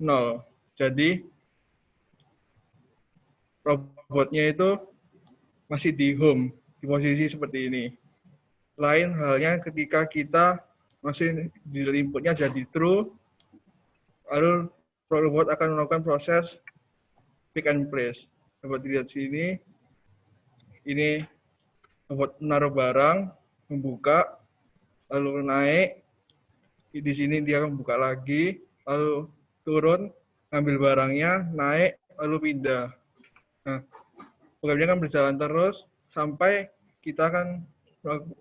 0. Jadi robotnya itu masih di home, di posisi seperti ini. Lain halnya ketika kita masih di inputnya jadi true, lalu robot akan melakukan proses pick and place. Dapat dilihat sini, ini robot menaruh barang, membuka, lalu naik, di sini dia membuka lagi, lalu turun, ambil barangnya, naik, lalu pindah. Nah, programnya kan berjalan terus sampai kita kan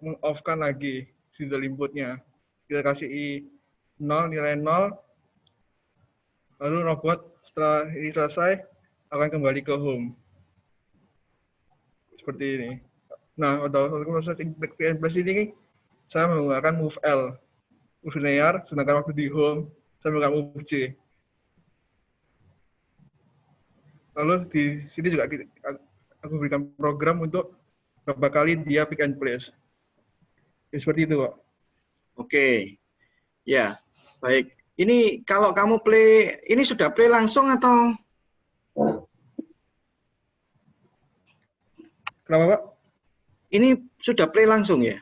meng-off-kan lagi serial inputnya. Kita kasih 0, nilai 0, lalu robot setelah ini selesai akan kembali ke home. Seperti ini. Nah, untuk proses pick and place ini saya menggunakan move L, move linear, sedangkan waktu di home saya menggunakan move J. Lalu di sini juga aku berikan program untuk berapa kali dia pick and place. Ya, seperti itu, Pak. Oke. Ya, baik. Ini kalau kamu play, ini sudah play langsung atau? Kenapa, Pak? Ini sudah play langsung ya?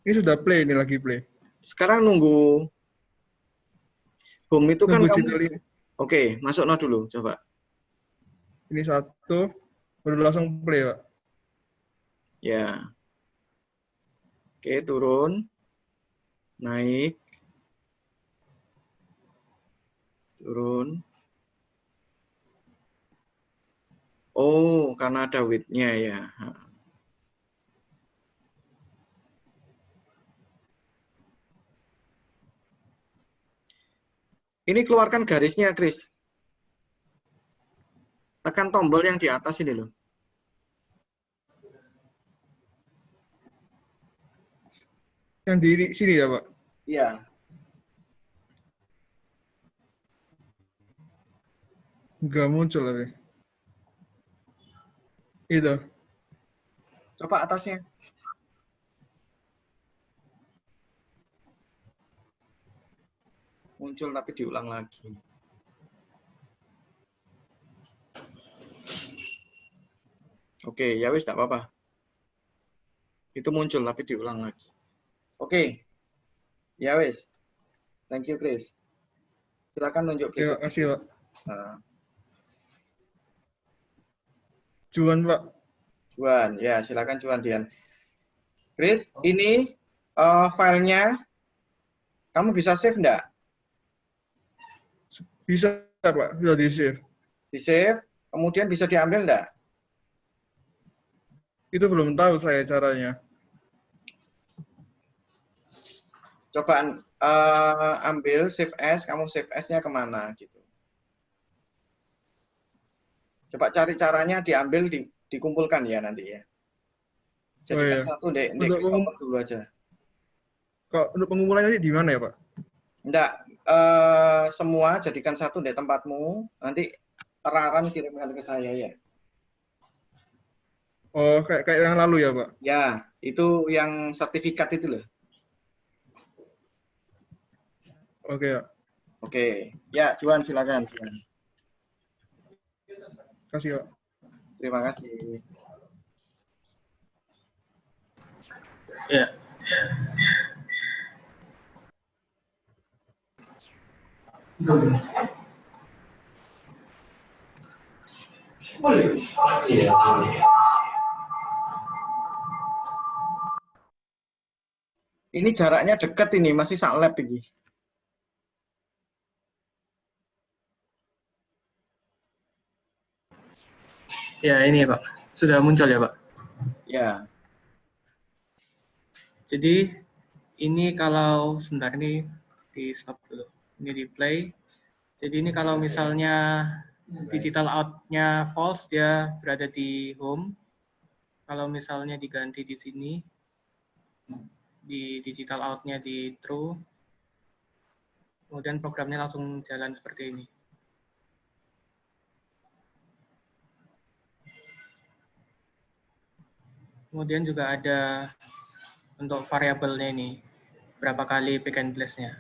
Ini sudah play, ini lagi play. Sekarang nunggu home itu kan Nunggu kamu. Oke, masuk no dulu, coba. Ini satu, baru langsung play, Pak. Ya. Oke, turun. Naik. Turun. Oh, karena ada width-nya ya. Ini keluarkan garisnya, Chris. Tekan tombol yang di atas ini loh. Yang di sini ya, Pak? Iya. Nggak muncul tapi. Itu. Coba atasnya. Muncul tapi diulang lagi. Oke, ya wis, tak apa-apa. Itu muncul tapi diulang lagi. Oke. Ya wis. Thank you, Chris. Silakan tunjuk Terima berikutnya. kasih, Pak. Nah, Juan, Pak. Juan, ya silakan Juan Dian. Chris, ini filenya kamu bisa save enggak? Bisa, Pak. Bisa di-save. Di-save, kemudian bisa diambil enggak? Itu belum tahu saya caranya. Coba ambil save as, kamu save as-nya kemana gitu. Coba cari caranya diambil, dikumpulkan ya nanti ya. Jadikan satu dek Christopher dulu aja. Kalau untuk pengumpulannya di mana ya, Pak? Enggak, semua jadikan satu dek tempatmu, nanti Raran kirimkan ke saya ya. Oh, kayak yang lalu ya, Pak? Ya, itu yang sertifikat itu loh. Oke, ya. Oke, ya Juan silakan. Terima Kasih, Pak. Terima kasih. Ya. Ini jaraknya dekat ini, masih sak lab ini. Ya, ini Pak. Sudah muncul ya, Pak? Ya. Jadi, ini kalau sebentar ini di stop dulu. Ini di play. Jadi ini kalau misalnya digital out-nya false, dia berada di home. Kalau misalnya diganti di sini, di digital out-nya di true, kemudian programnya langsung jalan seperti ini. Kemudian juga ada untuk variabelnya ini, berapa kali pick and place-nya.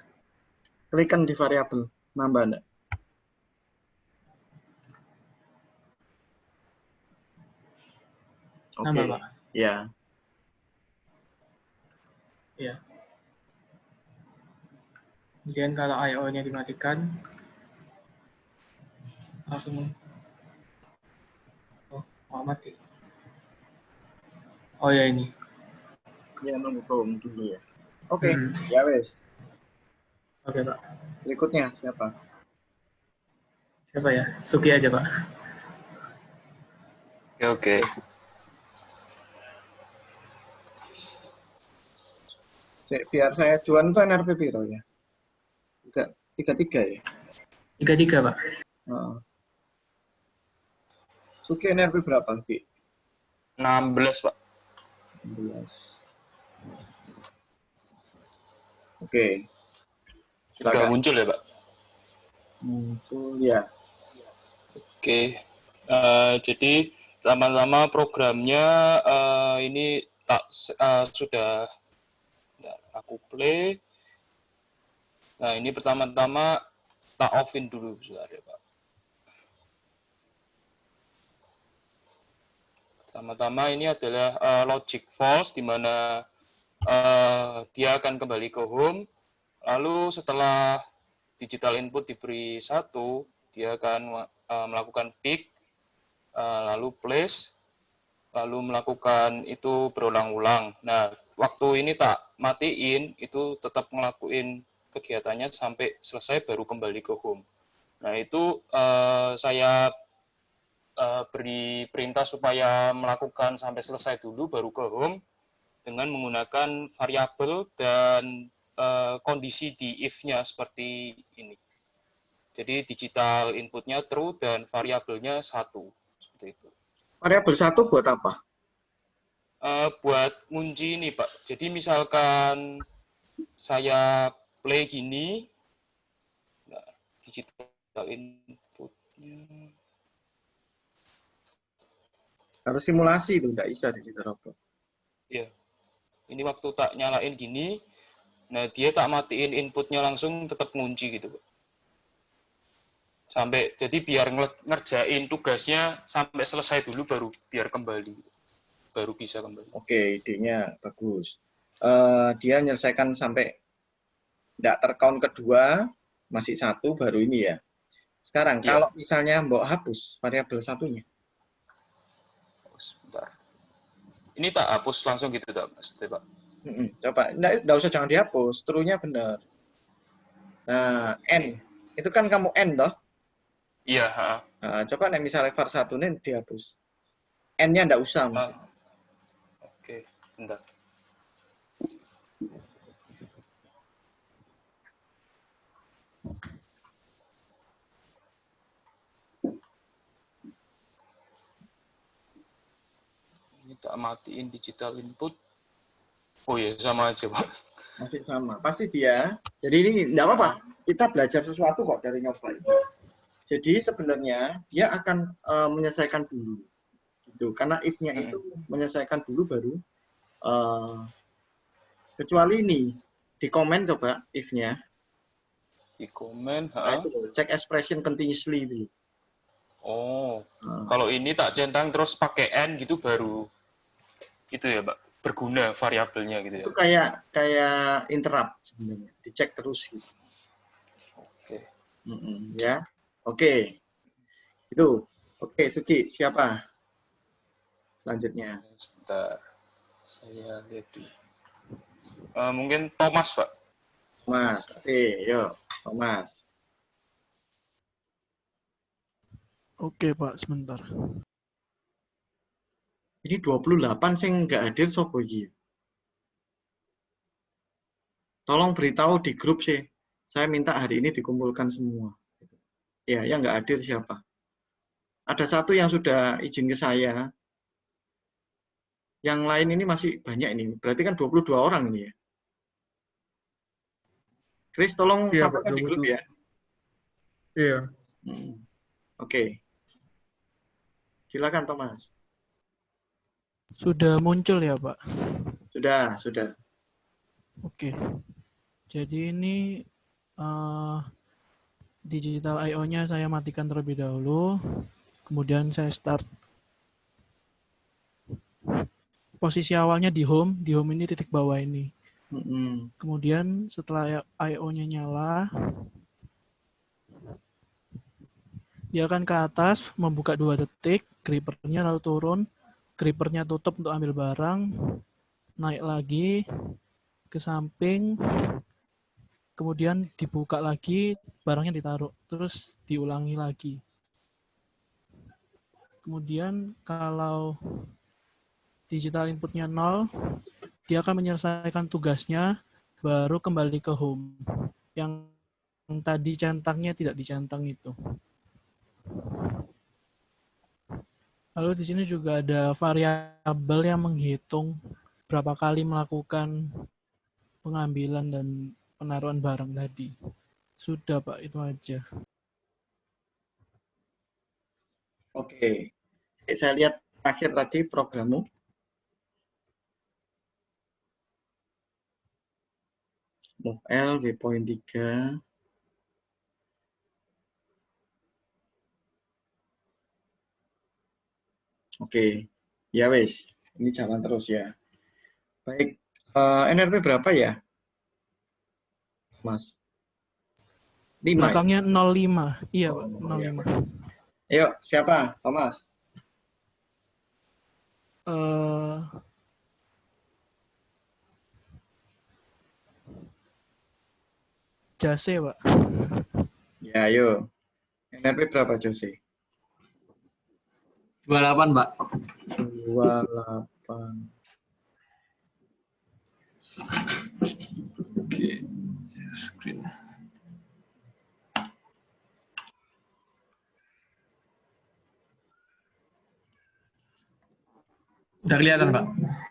Klikkan di variabel, nambah enggak? Oke. Nambah, Pak. Ya. Ya. Kemudian kalau I/O-nya dimatikan, langsung mati. Oh ya ini. Ya, nunggu home dulu ya. Oke, Hmm. ya wes. Oke, Pak. Berikutnya siapa? Siapa ya? Suki aja, Pak. Oke. Biar saya jual itu NRP piro ya? 33 ya? 33, Pak. Heeh. Suki NRP berapa, Ki? 16, Pak. 16. Oke. Sudah Silakan. muncul ya, Pak? Muncul ya. Oke. Jadi lama-lama programnya ini sudah aku play. Nah, ini pertama-tama tak offin dulu sebentar ya, Pak. Pertama-tama ini adalah logic false, di mana dia akan kembali ke home. Lalu setelah digital input diberi 1, dia akan melakukan pick, lalu place, lalu melakukan itu berulang-ulang. Nah, waktu ini tak matiin, itu tetap ngelakuin kegiatannya sampai selesai baru kembali ke home. Nah, itu saya beri perintah supaya melakukan sampai selesai dulu baru ke home dengan menggunakan variabel dan kondisi di if-nya seperti ini. Jadi digital inputnya true dan variabelnya 1. Seperti itu. Variabel 1 buat apa? Buat ngunci ini, Pak. Jadi misalkan saya play gini, nah, digital inputnya. Harus simulasi itu, nggak bisa digital robot. Ya, ini waktu tak nyalain gini, nah dia tak matiin inputnya langsung tetap ngunci gitu, Pak. Sampai, jadi biar ngerjain tugasnya sampai selesai dulu baru biar kembali. Baru bisa kembali. Oke, idenya bagus. Dia menyelesaikan sampai tidak tercount kedua, masih 1, baru ini ya. Sekarang, Ya. kalau misalnya mau hapus variabel 1-nya. Sebentar. Ini tak hapus langsung gitu, Mas, Pak? Coba, nggak usah, jangan dihapus, true-nya benar. Nah, N, itu kan kamu N toh? Iya. Nah, coba nih misalnya var 1 ini dihapus. N-nya nggak usah. Oke, bentar. Ini tak matiin digital input. Oh iya, sama aja, Pak. Masih sama. Pasti dia. Jadi ini nggak apa-apa. Kita belajar sesuatu kok dari nyoba ini. Jadi sebenarnya dia akan menyelesaikan dulu. Gitu. Karena if-nya itu menyelesaikan dulu baru. Kecuali ini. Di komen coba if-nya. Di komen. Nah, itu loh, check expression continuously itu. Oh, kalau ini tak centang terus pakai N gitu baru itu ya, Pak, berguna variabelnya gitu ya. Itu kayak interrupt sebenarnya, dicek terus gitu. Oke. Ya. Oke. Itu. Oke, Suki, siapa? Selanjutnya. Sebentar. Saya lihat dulu. Mungkin Thomas, Pak. Thomas. Yuk, Thomas. Oke, Pak, sebentar. Ini 28 sing nggak hadir sopo iki. Tolong beritahu di grup sih. Saya minta hari ini dikumpulkan semua. Ya, yang nggak hadir siapa? Ada 1 yang sudah izin ke saya. Yang lain ini masih banyak ini. Berarti kan 22 orang ini ya. Chris, tolong sampaikan di grup ya. Iya. Oke. Silakan, Thomas. Sudah muncul ya, Pak? Sudah. Oke. Jadi ini digital I/O-nya saya matikan terlebih dahulu. Kemudian saya start. posisi awalnya di home ini titik bawah ini. Mm-mm. Kemudian setelah I/O-nya nyala, dia akan ke atas membuka 2 detik, grippernya lalu turun, grippernya tutup untuk ambil barang, naik lagi ke samping, kemudian dibuka lagi, barangnya ditaruh, terus diulangi lagi. Kemudian kalau digital inputnya 0, dia akan menyelesaikan tugasnya, baru kembali ke home. Yang tadi centangnya tidak dicentang itu. Lalu di sini juga ada variabel yang menghitung berapa kali melakukan pengambilan dan penaruhan barang tadi. Sudah Pak, itu aja. Oke. Saya lihat akhir tadi programmu. Move L, waypoint 3. Oke. Ya wes. Ini jalan terus ya. Baik. NRP berapa ya, Mas? 5 ya? Belakangnya 05. Iya Pak, Oh, ya. 05. Ayo, siapa? Thomas. Jase Pak. Ya, ayo. NRP berapa, Jose? 28, Pak. 28. Oke. Screen. Udah kelihatan, Pak?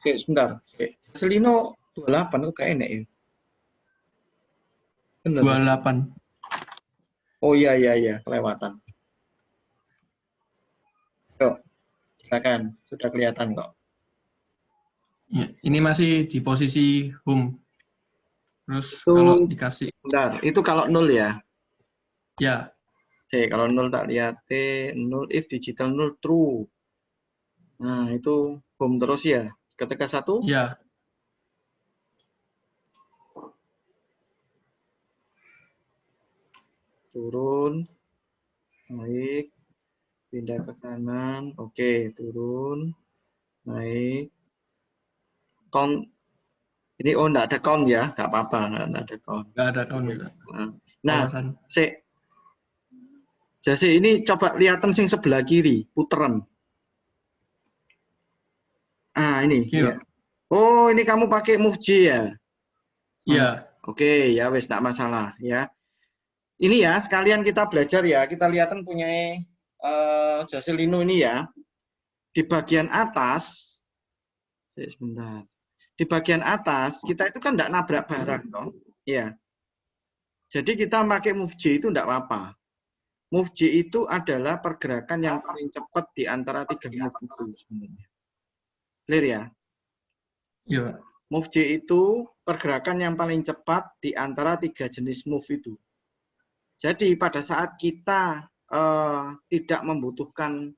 Oke, sebentar. Oke. Selino 28 kok kayak enak ya? Bener. 28. Oh iya, kelewatan. Yuk, silakan. Sudah kelihatan kok. Ya, ini masih di posisi home. Terus Itu, kalau dikasih, bentar. Itu kalau 0 ya? ya, Oke, kalau 0 tak lihat. 0 if digital 0 true. Nah, itu home terus ya. Ketika 1, ya, turun, naik, pindah ke kanan. Oke, turun, naik. Count. Ini enggak ada count ya, enggak apa-apa, enggak ada count. nggak ada tahun juga. Nah, Kawasan. Jase ini coba lihatan sing sebelah kiri, puteran. Ah, ini. Oke, Ya. Pak. Oh, ini kamu pakai Move J ya? Iya, Oke, ya wes enggak masalah ya. Ini ya, sekalian kita belajar ya. Kita lihatan punya Jase Lino ini ya. Di bagian atas, sebentar. Di bagian atas kita itu kan enggak nabrak barang toh. Ya. Jadi kita pakai Move J itu enggak apa-apa. Move J itu adalah pergerakan yang paling cepat di antara 3 move itu sebenarnya. Clear ya? iya, Pak. Move J itu pergerakan yang paling cepat di antara 3 jenis move itu. Jadi pada saat kita tidak membutuhkan,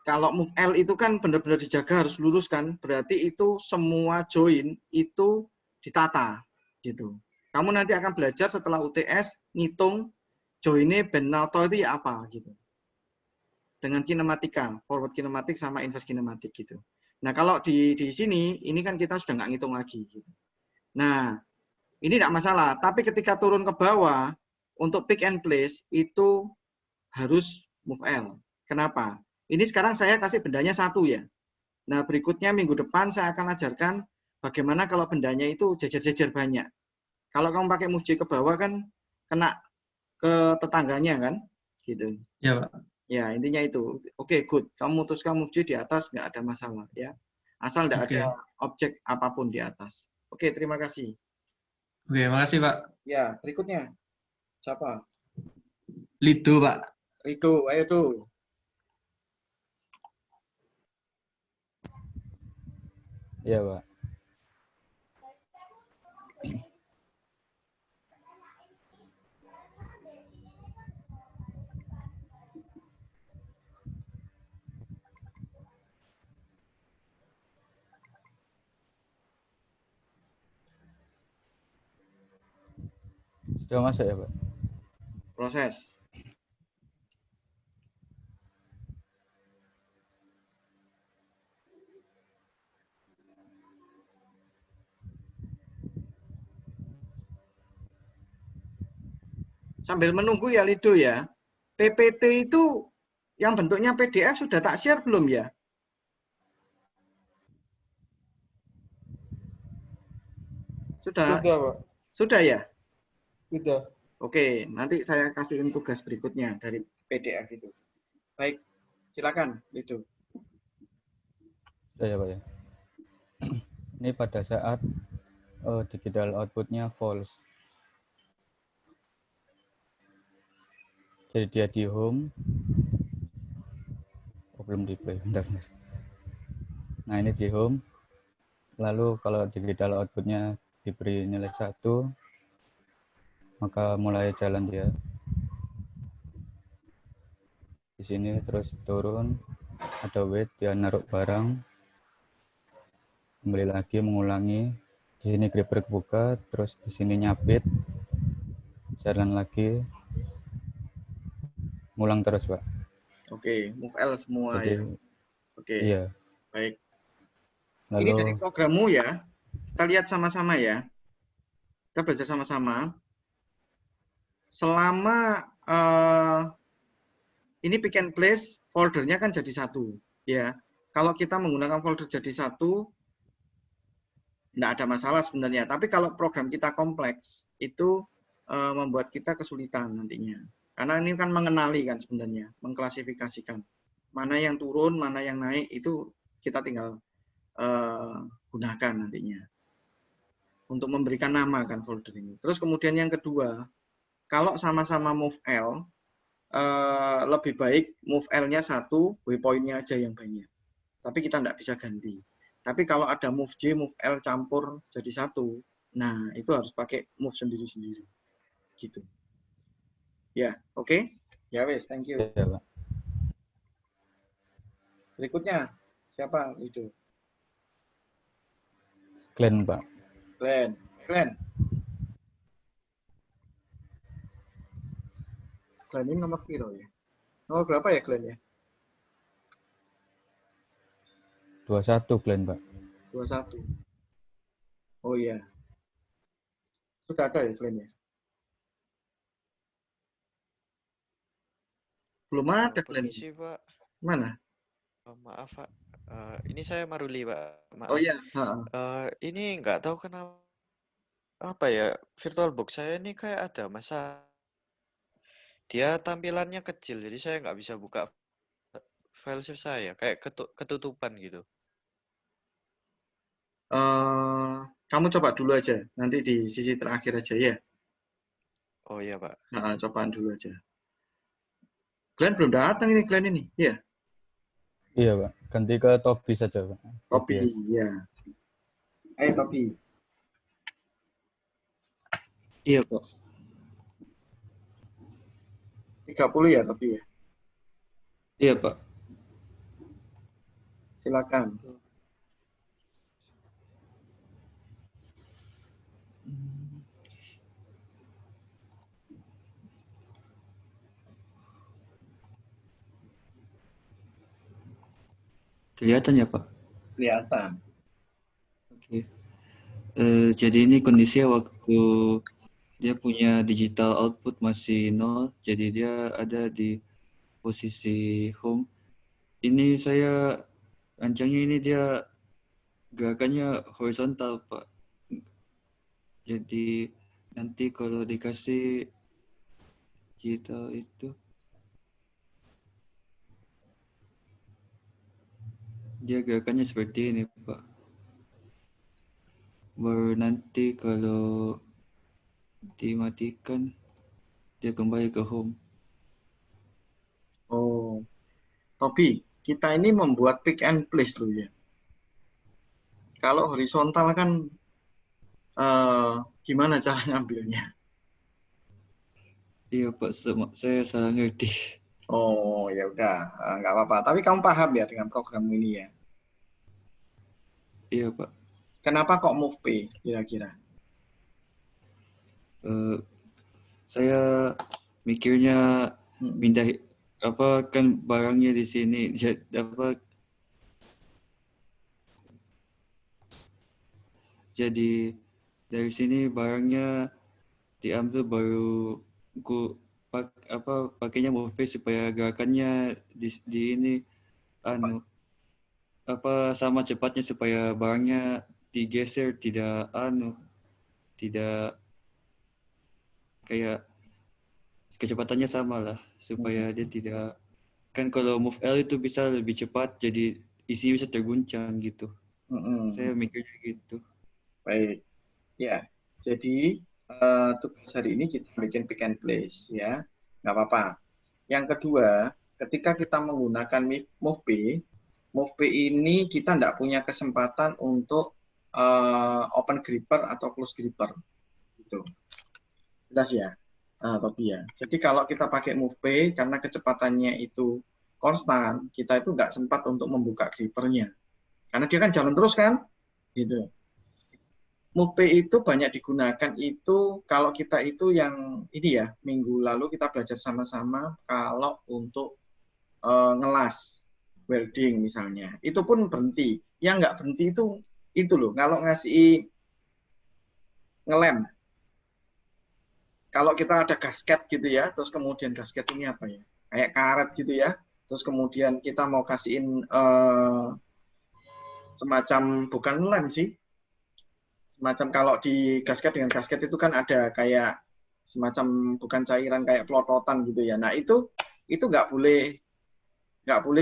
kalau move L itu kan benar-benar dijaga harus lurus kan, berarti itu semua join itu ditata gitu. Kamu nanti akan belajar setelah UTS ngitung joinnya Benalto itu ya apa gitu. Dengan kinematika, forward kinematik sama inverse kinematik gitu. Nah, kalau di sini, ini kan kita sudah nggak ngitung lagi. Gitu. Nah, ini tidak masalah. Tapi ketika turun ke bawah, untuk pick and place, itu harus move L. Kenapa? Ini sekarang saya kasih bendanya 1 ya. Nah, berikutnya minggu depan saya akan ajarkan bagaimana kalau bendanya itu jejer-jejer banyak. Kalau kamu pakai move J ke bawah kan, kena ke tetangganya kan. Gitu. Iya, Pak. Ya, intinya itu. Oke, good. Kamu memutuskan move J di atas, nggak ada masalah. Ya. Asal nggak ada Oke. objek apapun di atas. Oke, terima kasih. Oke, makasih, Pak. Ya, berikutnya. Siapa? Lido, Pak. Rido, ayo tuh. Iya, Pak. Sudah masuk ya, Pak? Proses. Sambil menunggu ya Lido ya. PPT itu yang bentuknya PDF sudah tak share belum ya? Sudah. Sudah, Pak. Sudah ya? Sudah. Oke, nanti saya kasihin tugas berikutnya dari PDF itu. Baik, silakan Lido. Sudah ya, Pak ya. Ini pada saat digital outputnya false. Jadi dia di home. Oh, belum di play, bentar. Nah, ini di home. Lalu kalau digital outputnya diberi nilai 1, maka mulai jalan dia. Di sini terus turun, ada wait, dia naruh barang. Kembali lagi mengulangi. Di sini gripper kebuka, terus di sini nyapit. Jalan lagi. Ngulang terus, Pak. Oke, move L semua Jadi ya. Oke, iya. baik. Lalu Ini dari programmu ya. Kita lihat sama-sama ya. Kita belajar sama-sama. Selama ini pick and place, foldernya kan jadi satu. Ya, kalau kita menggunakan folder jadi satu, tidak ada masalah sebenarnya. Tapi kalau program kita kompleks, itu membuat kita kesulitan nantinya. Karena ini kan mengenali kan sebenarnya, mengklasifikasikan. Mana yang turun, mana yang naik, itu kita tinggal gunakan nantinya. Untuk memberikan nama kan folder ini. Terus kemudian yang kedua, kalau sama-sama move L, lebih baik move L-nya satu, waypoint-nya aja yang banyak. Tapi kita tidak bisa ganti. Tapi kalau ada move J, move L campur jadi satu, nah itu harus pakai move sendiri-sendiri. Gitu. Ya, oke? Ya wes, thank you. ya, Pak. Berikutnya, siapa itu? Glenn, Pak. Glenn. Glenn. Glenn ini nomor piro ya? Nomor berapa ya Glenn ya? 21 Glenn, Pak. 21. Oh iya. Sudah ada ya Glenn ya? Belum ada Glenn. Permisi, Pak. Mana? Maaf, Pak. Ini saya Maruli, Pak. Maaf. Oh iya. Ini nggak tahu kenapa apa ya, VirtualBox saya ini kayak ada masalah. Dia tampilannya kecil, jadi saya nggak bisa buka file save saya, kayak ketutupan gitu. Kamu coba dulu aja, nanti di sisi terakhir aja ya. Oh iya, Pak. Cobaan dulu aja. Glenn belum datang ini, Glenn ini. Iya. Iya, Pak. Ganti ke Tobi saja, Pak. Topi, TBS. iya. Ayo Topi. Iya, Pak. 30 ya Topi ya. Iya, Pak. Silakan. Kelihatan ya, Pak? Kelihatan. Oke. Jadi ini kondisinya waktu dia punya digital output masih 0, jadi dia ada di posisi home. Ini saya rancangnya ini dia gerakannya horizontal, Pak. Jadi nanti kalau dikasih digital itu dia gerakannya seperti ini, Pak. Baru nanti kalau dimatikan dia kembali ke home. Oh, Topi, kita ini membuat pick and place loh ya. Kalau horizontal kan gimana cara ngambilnya? Iya, Pak, saya salah ngerti. Oh ya udah, nggak apa-apa. Tapi kamu paham ya dengan program ini ya? Iya, Pak. Kenapa kok move P kira-kira? Saya mikirnya pindah apa kan barangnya di sini jadi dari sini barangnya diambil baru pakainya movie supaya gerakannya di ini sama cepatnya supaya barangnya digeser tidak kayak kecepatannya sama lah supaya dia tidak kan kalau move L itu bisa lebih cepat jadi isinya bisa terguncang gitu. Saya mikirnya gitu. Baik, ya. Jadi tugas hari ini kita bikin pick and place ya, nggak apa-apa. Yang kedua, ketika kita menggunakan move P ini kita nggak punya kesempatan untuk open gripper atau close gripper, gitu. Jelas ya, Tobi ya. Jadi kalau kita pakai move P karena kecepatannya itu konstan, kita itu nggak sempat untuk membuka grippernya, karena dia kan jalan terus kan, gitu. Move P itu banyak digunakan itu kalau kita itu yang ini ya, minggu lalu kita belajar sama-sama kalau untuk ngelas welding misalnya, itu pun berhenti. Yang nggak berhenti itu loh, kalau ngasih ngelem. Kalau kita ada gasket gitu ya, terus kemudian gasket ini apa ya, kayak karet gitu ya, terus kemudian kita mau kasihin semacam, bukan lem sih, semacam kalau di gasket dengan gasket itu kan ada kayak semacam bukan cairan kayak pelototan gitu ya. Nah itu nggak boleh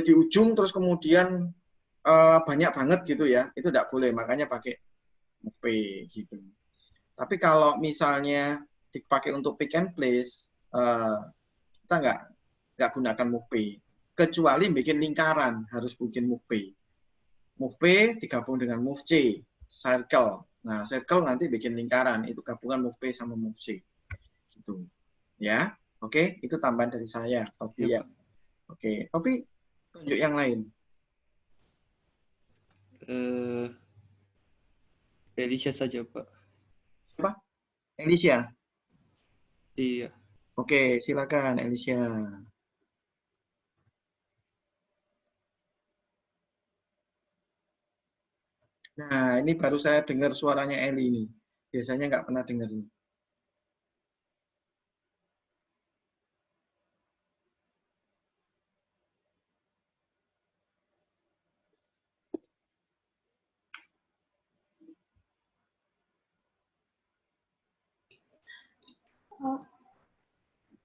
di ujung terus kemudian banyak banget gitu ya, itu nggak boleh, makanya pakai P gitu. Tapi kalau misalnya dipakai untuk pick and place, kita nggak gunakan move P, kecuali bikin lingkaran harus bikin move P. Move P digabung dengan move C, circle. Nah, circle nanti bikin lingkaran, itu gabungan move P sama move C. Gitu. Ya, oke, itu tambahan dari saya, Tobi ya. Oke, Tobi tunjuk yang lain. Elisha saja, Pak. Siapa? Elisha? Iya. Oke, silakan Elisha. Nah, ini baru saya dengar suaranya Eli ini. Biasanya nggak pernah dengar ini.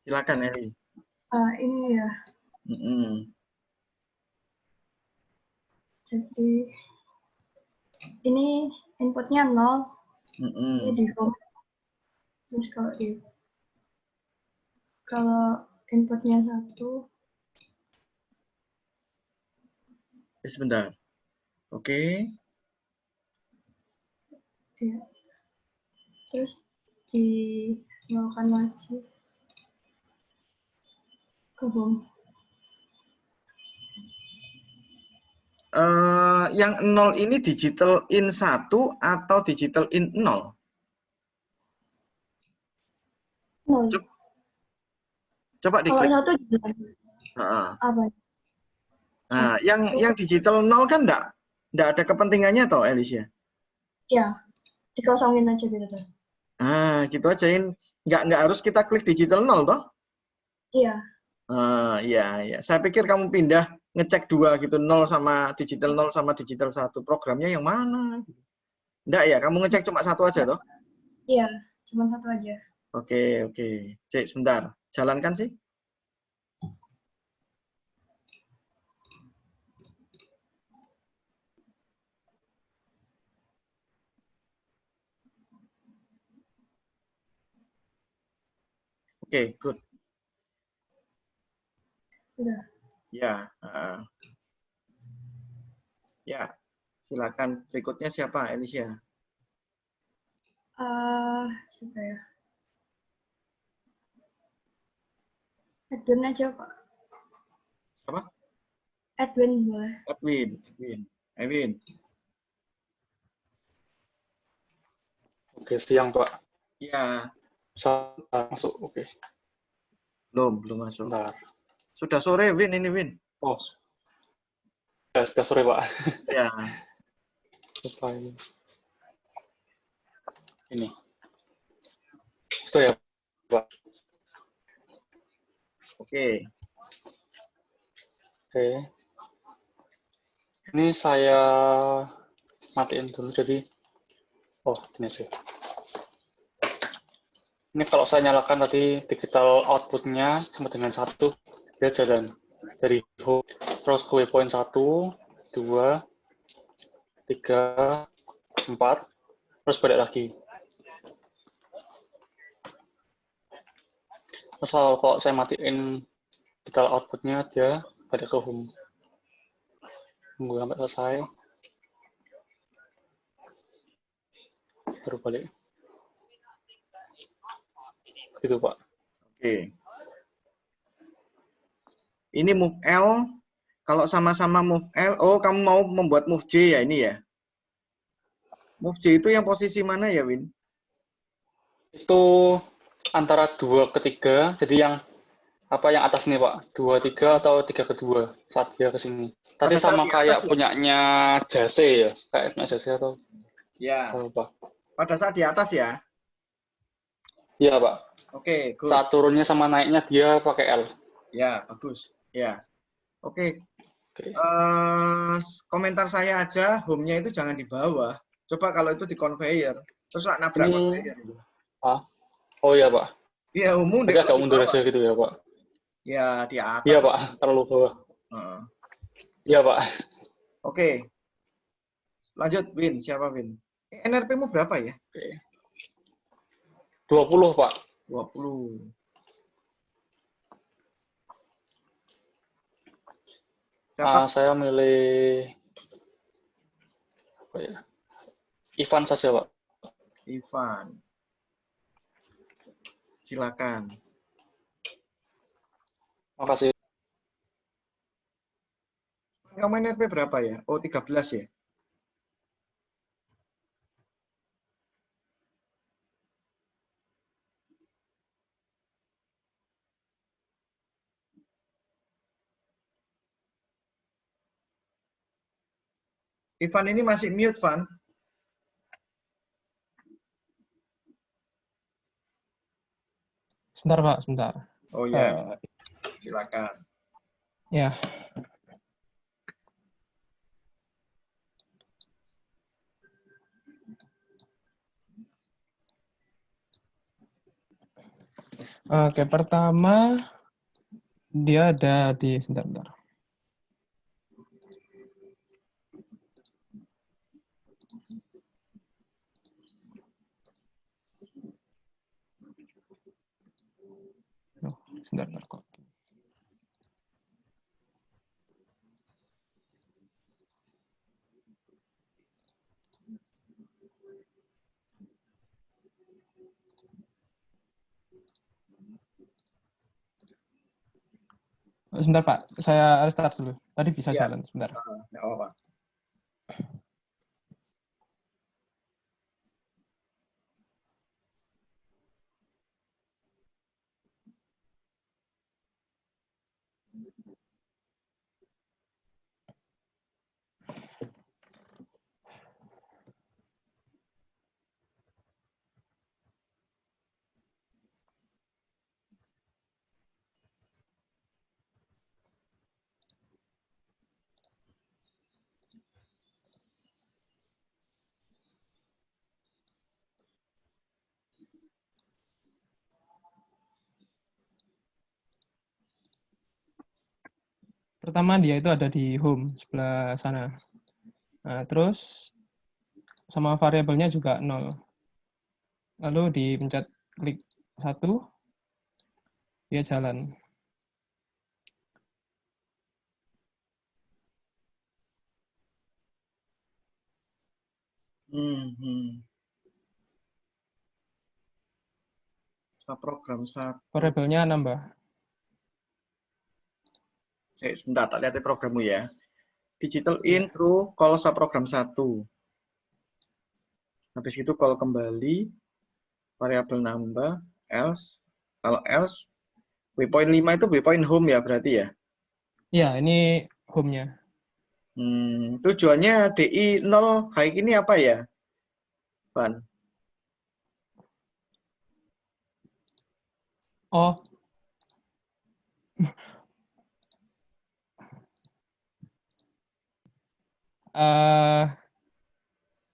Silakan Eli. Ini ya. Jadi ini inputnya 0. Ini di home. Terus kalau inputnya 1. Sebentar. Oke. Ya. Terus dinolkan lagi ke home. Yang 0 ini digital in 1 atau digital in 0? 0. Coba diklik. Kalau 1 jelas. Apa? Nah, yang digital 0 kan enggak ada kepentingannya toh, Elisha? Ya, dikosongin aja gitu tuh. Nah, gitu aja. Nggak harus kita klik digital 0 toh? Iya. Iya. Saya pikir kamu pindah ngecek 2 gitu, 0 sama digital 0 sama digital 1. Programnya yang mana? Enggak ya, kamu ngecek cuma 1 aja toh? Iya, cuma 1 aja. Oke. Cek sebentar. Jalankan sih. Oke, good. Udah. Ya, silakan. Berikutnya siapa, Elisha? Siapa ya? Edwin aja, Pak. Apa? Edwin boleh. Edwin. Oke, siang, Pak. Ya, Bisa masuk, oke. Belum masuk. Bentar. Sudah sore, Win, ini Win. Oh, sudah sore, Pak. Ya. Lupa ini. Itu ya, Pak. Oke. Oke. Ini saya matiin dulu, jadi oh ini sih. Ini kalau saya nyalakan tadi digital output-nya sama dengan 1, dia jalan dari home terus ke waypoint 1, 2, 3, 4, terus balik lagi. Terus kalau saya matiin digital output-nya, dia balik ke home. Tunggu sampai selesai. Baru balik. Gitu, Pak. Oke. Ini move L. Kalau sama-sama move L, oh kamu mau membuat move J ya ini ya? Move J itu yang posisi mana ya, Win? Itu antara 2 ke 3, jadi yang yang atas nih, Pak, 2, 3 atau 3 ke 2 saat dia ke sini. Tadi sama kayak punyanya Jase ya, kayak punya Jase atau ya. Apa? Pada saat di atas ya? Iya, Pak. Oke, good. Saat turunnya sama naiknya dia pakai L. Ya, bagus. Ya. Oke. Komentar saya aja, home-nya itu jangan di bawah. Coba kalau itu di conveyor, terus nabrak conveyor itu. Oh iya, Pak. Iya, umum deh. Agak mundur aja gitu ya, Pak. Ya, di atas. Iya, Pak. Terlalu bawah. Iya, Pak. Oke. Lanjut, Win. Siapa, Win? NRP-mu berapa ya? Oke. 20, Pak. 20. Saya milih apa ya? Ivan saja, Pak. Ivan. Silakan. Makasih. Kamu NRP berapa ya? Oh, 13 ya? Ivan ini masih mute, Van. Sebentar, Pak, sebentar. Oh ya, silakan. Ya. Oke, pertama dia ada di sebentar. Sebentar kok. Sebentar, Pak. Saya restart dulu. Tadi bisa jalan sebentar. Nggak apa-apa. Pertama dia itu ada di home sebelah sana. Nah, terus sama variabelnya juga 0. Lalu dipencet klik 1, dia jalan. Program 1. Variabelnya nambah. Sebentar, tak lihat programmu ya. Digital in through call subprogram 1. Habis itu call kembali, variabel nambah, else. Kalau else, waypoint 5 itu waypoint home ya berarti ya? Iya, ini home-nya. Tujuannya DI 0 high ini apa ya, Van? Oh.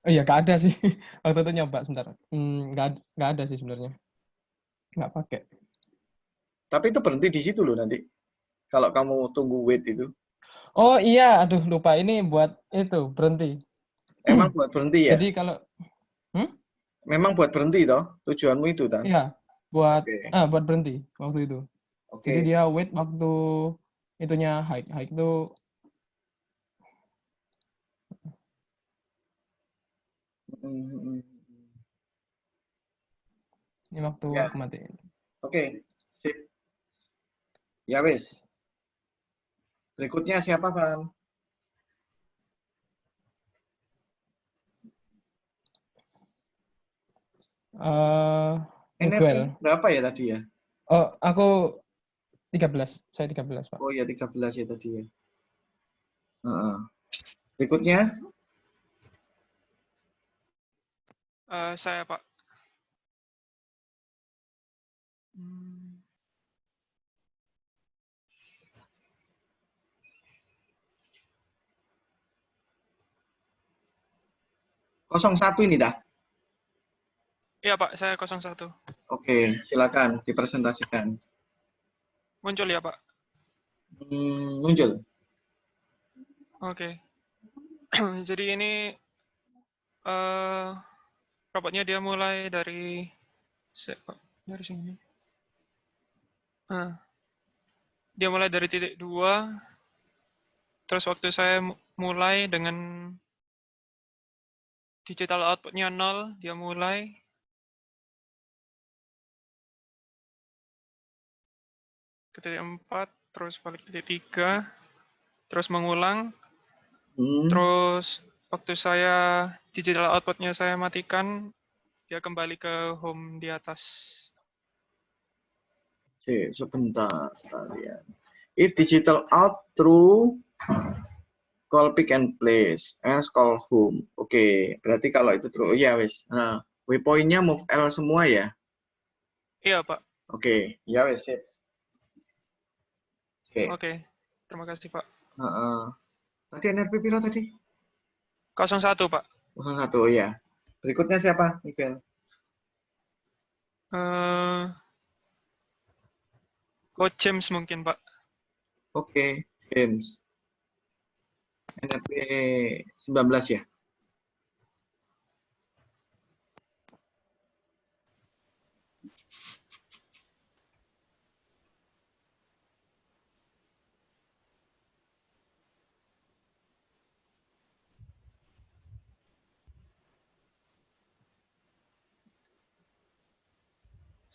Iya, nggak ada sih. Waktu itu nyoba sebentar. Nggak ada sih sebenarnya. Nggak pakai. Tapi itu berhenti di situ loh nanti. Kalau kamu tunggu wait itu. Oh iya, aduh lupa. Ini buat itu, berhenti. Emang buat berhenti ya? Jadi kalau... Memang buat berhenti toh? Tujuanmu itu kan? Iya, buat berhenti waktu itu. Jadi dia wait waktu itunya high. High itu... Ini waktu kematian. Oke, sip. Ya wes. Berikutnya siapa, Van? Miguel. Berapa ya tadi ya? Oh, aku 13. Saya 13, Pak. Oh ya, 13 ya tadi ya. Berikutnya? Saya, Pak. Kosong 1 ini dah. Iya, Pak, saya 01. Oke, silakan dipresentasikan. Muncul ya, Pak? Muncul. Oke. Jadi ini robotnya dia mulai dari sini. Dia mulai dari titik 2. Terus waktu saya mulai dengan digital output-nya 0, dia mulai. Ke titik 4, terus balik ke titik 3, terus mengulang. Terus waktu saya digital output-nya saya matikan, dia kembali ke home di atas. Oke, sebentar kalian. If digital out true, call pick and place, else call home. Oke, berarti kalau itu true, ya wes. Nah, waypoint-nya move L semua ya? Iya, Pak. Oke, ya wes. Oke, terima kasih, Pak. Tadi NRP pira tadi? 01, Pak. 01, oh ya. Berikutnya siapa, Miguel? Coach James mungkin, Pak. Oke, James. NRP 19 ya?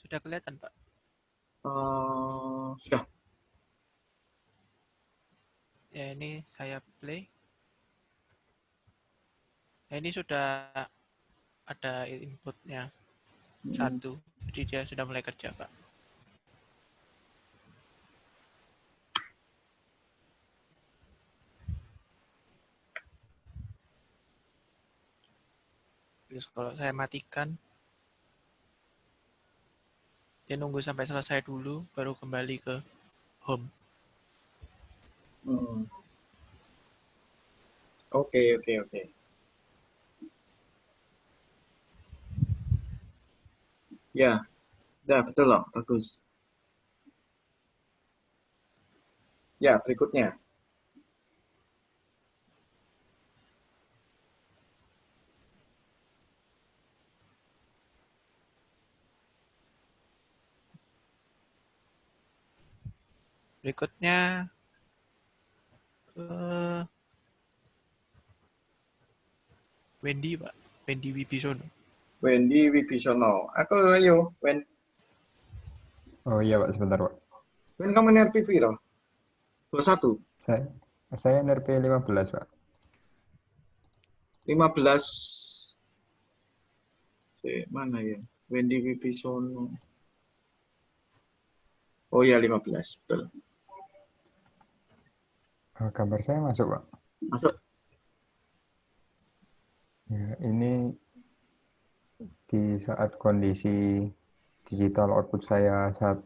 Sudah kelihatan, Pak? Sudah. Ya, ini saya play. Ya, ini sudah ada inputnya 1. Jadi dia sudah mulai kerja, Pak. Terus kalau saya matikan, dia nunggu sampai selesai dulu, baru kembali ke home. Oke. Ya, udah betul loh, bagus. Ya, berikutnya. Berikutnya Wendy, Pak. Wendy Wibisono. Wendy Wibisono. Aku ayo, Wen. Oh iya, Pak, sebentar, Pak. Wen, kamu NRP piro? 21. Saya NRP 15, Pak. 15. Mana ya? Wendy Wibisono. Oh ya, 15, betul. Gambar saya masuk, Pak. Masuk. Ya, ini di saat kondisi digital output saya 1,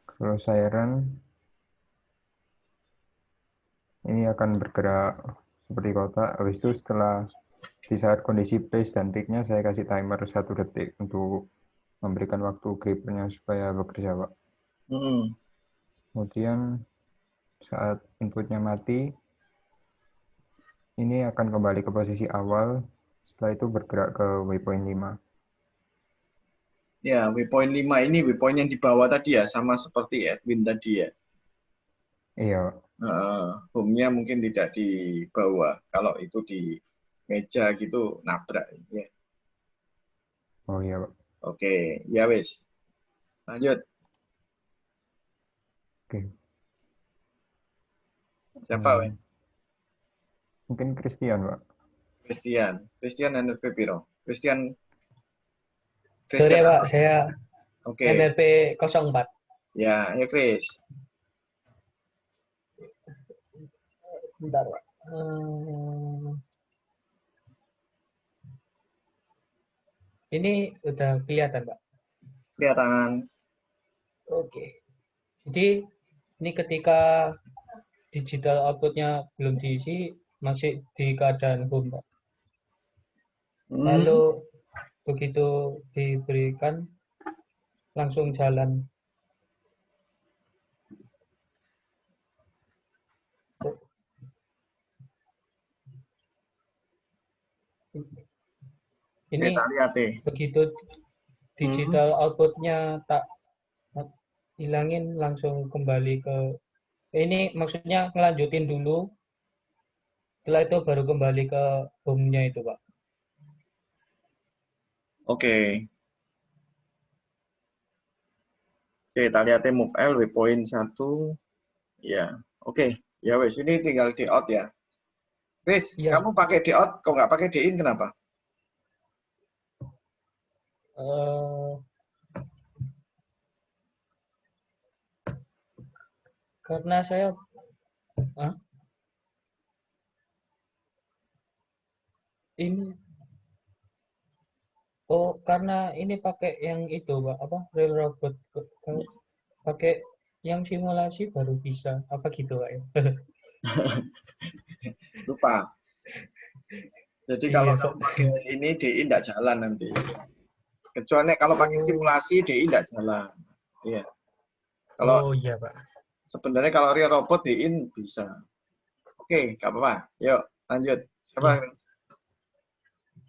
kalau saya run, ini akan bergerak seperti kotak. Habis itu setelah di saat kondisi place dan pick-nya saya kasih timer 1 detik untuk memberikan waktu grippernya supaya bekerja, Pak. Kemudian saat inputnya mati, ini akan kembali ke posisi awal, setelah itu bergerak ke waypoint 5. Ya, waypoint 5 ini waypoint yang di bawah tadi ya, sama seperti Edwin tadi ya. Iya. Home-nya mungkin tidak di bawah, kalau itu di meja gitu nabrak. Ya. Oh iya, Pak. Oke, ya wis. Lanjut. Oke. Siapa, wes? Mungkin Christian, Pak. Christian NLP Piro. Christian. Sorry Pak, saya NLP 04. Ya, ya Chris. Bentar Pak. Ini udah kelihatan Pak? Kelihatan. Oke. Jadi ini ketika digital outputnya belum diisi, masih di keadaan home Pak. Lalu begitu diberikan langsung jalan. Ini begitu digital outputnya tak hilangin langsung kembali ke ini, maksudnya ngelanjutin dulu, setelah itu baru kembali ke home-nya itu Pak. Oke, kita lihat move L, waypoint 1. Ya, oke. Ya wes, ini tinggal di out ya. Chris, kamu pakai di out, kok nggak pakai di in, kenapa? Karena saya ini karena ini pakai yang itu Pak, apa real robot, pakai yang simulasi baru bisa, apa gitu Pak ya? Lupa. Jadi kalau kamu pakai ini DI tidak jalan nanti. Kecuali kalau pakai simulasi DI tidak jalan. Iya. Kalau iya Pak. Sebenarnya kalau real robot DI bisa. Oke, nggak apa-apa. Yuk, lanjut. Siapa?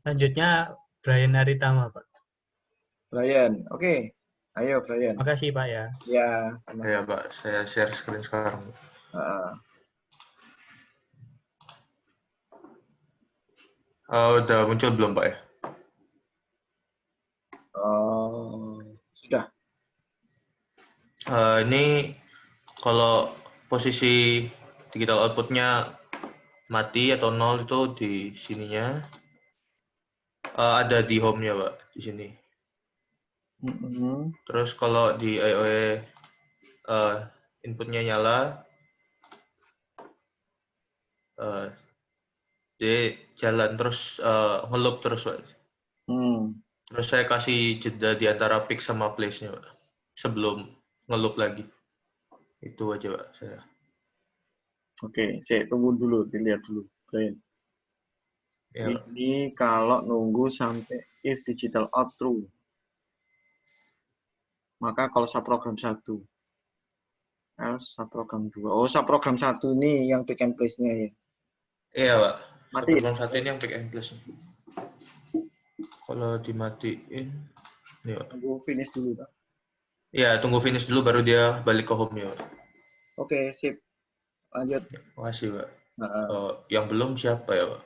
Lanjutnya Brian Haritama, Pak. Brian, oke. Ayo, Brian. Makasih, Pak ya. Ya, ya Pak. Saya share screen sekarang. Udah muncul belum, Pak ya? Sudah. Ini kalau posisi digital output-nya mati atau 0 itu di sininya. Ada di home-nya, Pak, di sini. Terus kalau di IOE inputnya nyala, dia jalan terus ngeloop terus, Pak. Terus saya kasih jeda di antara pick sama place-nya, Pak, sebelum ngeloop lagi. Itu aja, Pak, saya. Oke, saya tunggu dulu, dilihat dulu, Brian. Ya. Ini kalau nunggu sampai if digital out true, maka kalau subprogram 1, else subprogram 2. Oh, subprogram 1 ini yang pick and place-nya ya? Iya, Pak. Mati. Subprogram 1 ini yang pick and place. Kalau dimatiin, ya. Tunggu finish dulu, Pak. Iya, tunggu finish dulu baru dia balik ke home ya, Pak. Oke, sip. Lanjut. Makasih, Pak. Yang belum siapa ya, Pak?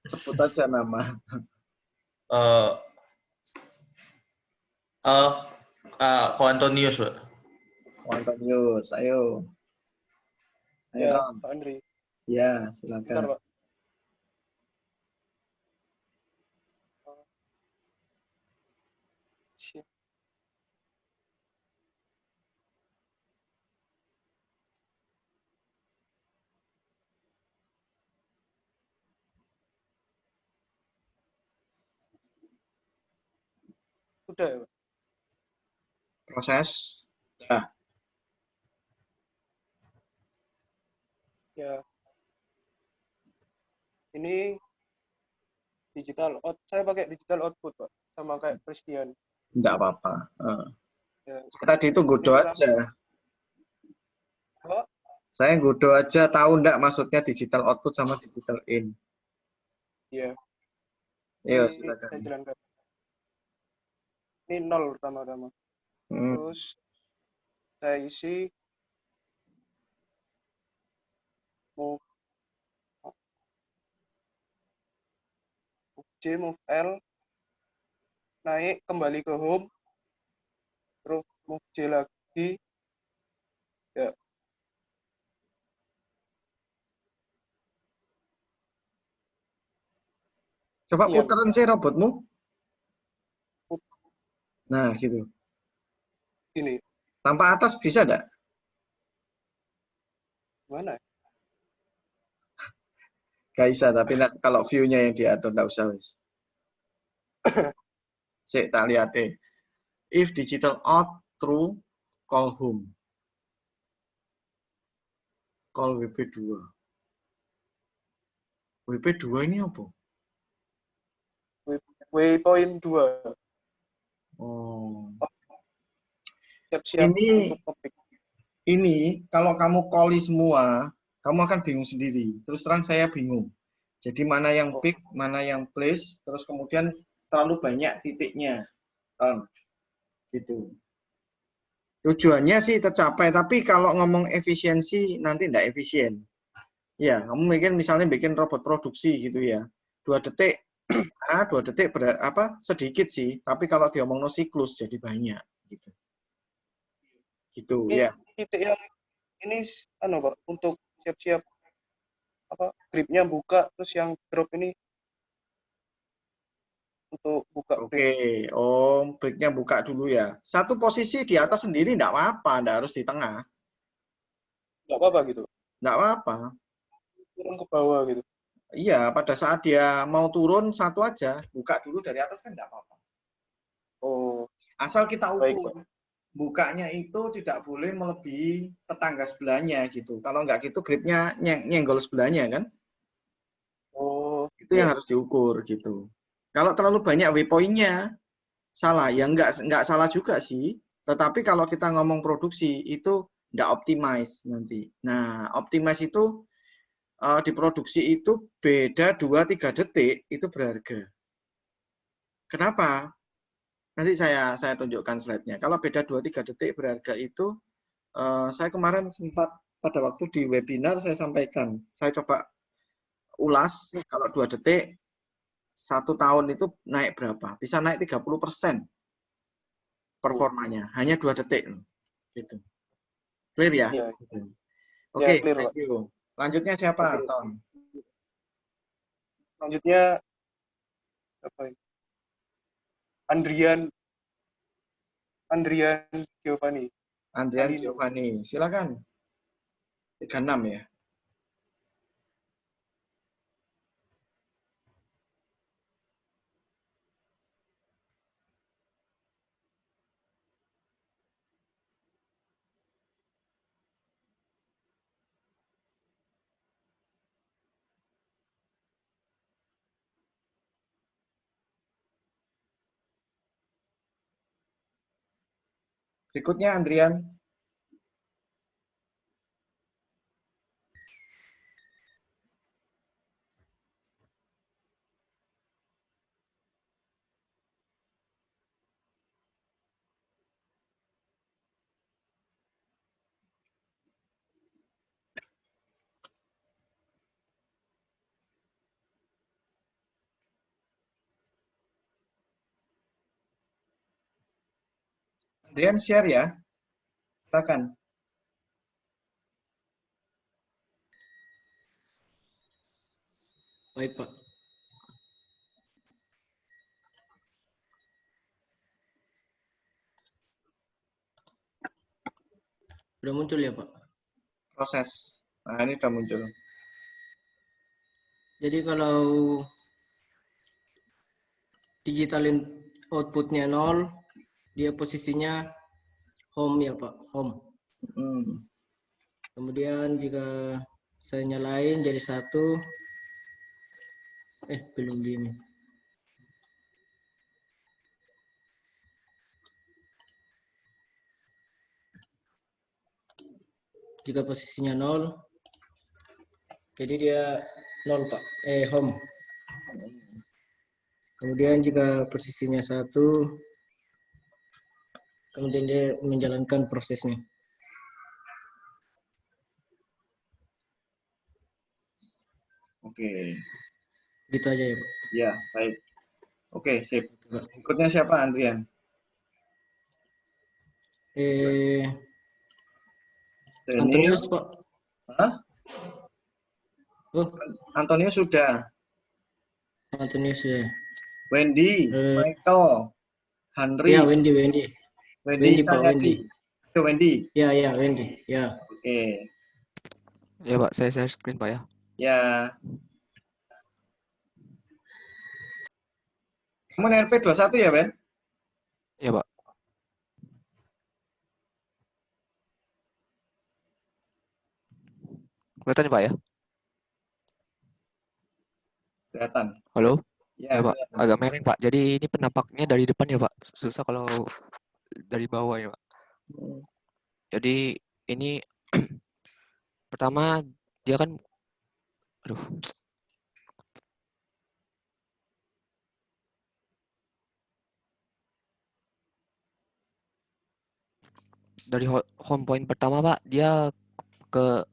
Sebut aja nama. Ko Antonius, Pak. Ko Antonius, ayo. Ayo, ya, Tom. Pak Andri. Ya, silakan. Bentar, Pak. Udah ya, Pak? Proses. Nah, Ya. Ini digital out. Saya pakai digital output, Pak. Sama kayak Christian. enggak apa-apa. Ya. Tadi itu godo Ini aja. Pak? Saya godo aja, tahu enggak maksudnya digital output sama digital in. Iya. Iya, Ini saya silakan. jalankan. Ini 0 pertama-tama. Terus saya isi move J, move L, naik kembali ke home, terus move J lagi, ya. Coba Iya. puterin sih robotmu. Nah, gitu. Ini. Tanpa atas bisa enggak? Mana? Gak bisa, tapi kalau view-nya yang diatur, enggak usah, wis. Sik, tak lihat deh. If digital out true, call home. Call WP2. WP2 ini apa? Waypoint 2. Oh. Siap-siap untuk topik. Ini kalau kamu calli semua, kamu akan bingung sendiri. Terus terang saya bingung. Jadi mana yang pick, mana yang place, terus kemudian terlalu banyak titiknya. Gitu. Tujuannya sih tercapai, tapi kalau ngomong efisiensi nanti enggak efisien. Ya, kamu misalnya bikin robot produksi gitu ya. 2 detik, 2 detik sedikit sih, tapi kalau diomong no siklus jadi banyak gitu. Gitu Ini ya. titik yang ini Pak, untuk siap-siap gripnya buka, terus yang drop ini untuk buka. Oke, breaknya buka dulu ya. Satu posisi di atas sendiri enggak apa-apa, enggak harus di tengah. Enggak apa-apa gitu? Enggak apa-apa. Turun ke bawah gitu? Iya, pada saat dia mau turun satu aja, buka dulu dari atas kan enggak apa-apa. Oh. Asal kita ukur. Baik. Bukanya itu tidak boleh melebihi tetangga sebelahnya gitu. Kalau enggak gitu gripnya nyenggol sebelahnya kan. Oh. Itu yang harus diukur gitu. Kalau terlalu banyak waypoint-nya salah, ya enggak salah juga sih. Tetapi kalau kita ngomong produksi itu enggak optimize nanti. Nah, optimize itu diproduksi itu beda 2-3 detik itu berharga. Kenapa? Nanti saya tunjukkan slide-nya. Kalau beda 2-3 detik berharga itu, saya kemarin sempat pada waktu di webinar saya sampaikan. Saya coba ulas, kalau 2 detik, 1 tahun itu naik berapa? Bisa naik 30% performanya. Hanya 2 detik. Gitu. Clear ya? Iya. Oke, clear, thank you. Lanjutnya siapa, Tom? Lanjutnya apa ini? Andrian Giovanni. Andrian Giovanni, silakan. 36 ya. Berikutnya Andrian. Andrian share ya. Silakan. Baik, Pak. Sudah muncul ya, Pak? Proses. Nah, ini sudah muncul. Jadi kalau digital outputnya 0, dia posisinya home ya Pak, home. Kemudian jika saya nyalain jadi 1, belum gini. Jika posisinya 0, jadi dia 0 Pak, home. Kemudian jika posisinya 1, kemudian dia menjalankan prosesnya. Oke. Gitu aja ya Pak. Ya, baik. Oke, sip. Berikutnya siapa, Andrian? Antonius Pak. Hah? Oh. Antonius sudah. Antonius ya. Wendy, Michael, Henry. Ya, Wendy. Wendy Pak, Wendy. Itu Wendy. Ya, Wendy. Ya. Oke. Ya Pak, saya share screen Pak ya. Ya. Kamu NRP 21 ya, Ben? Ya Pak. Kelihatan Pak ya? Kelihatan. Halo? Ya, Pak. kelihatan. Agak mereng Pak. Jadi ini penampaknya dari depan ya Pak. Susah kalau dari bawah ya Pak. Jadi ini pertama dia kan, dari home point pertama Pak, dia ke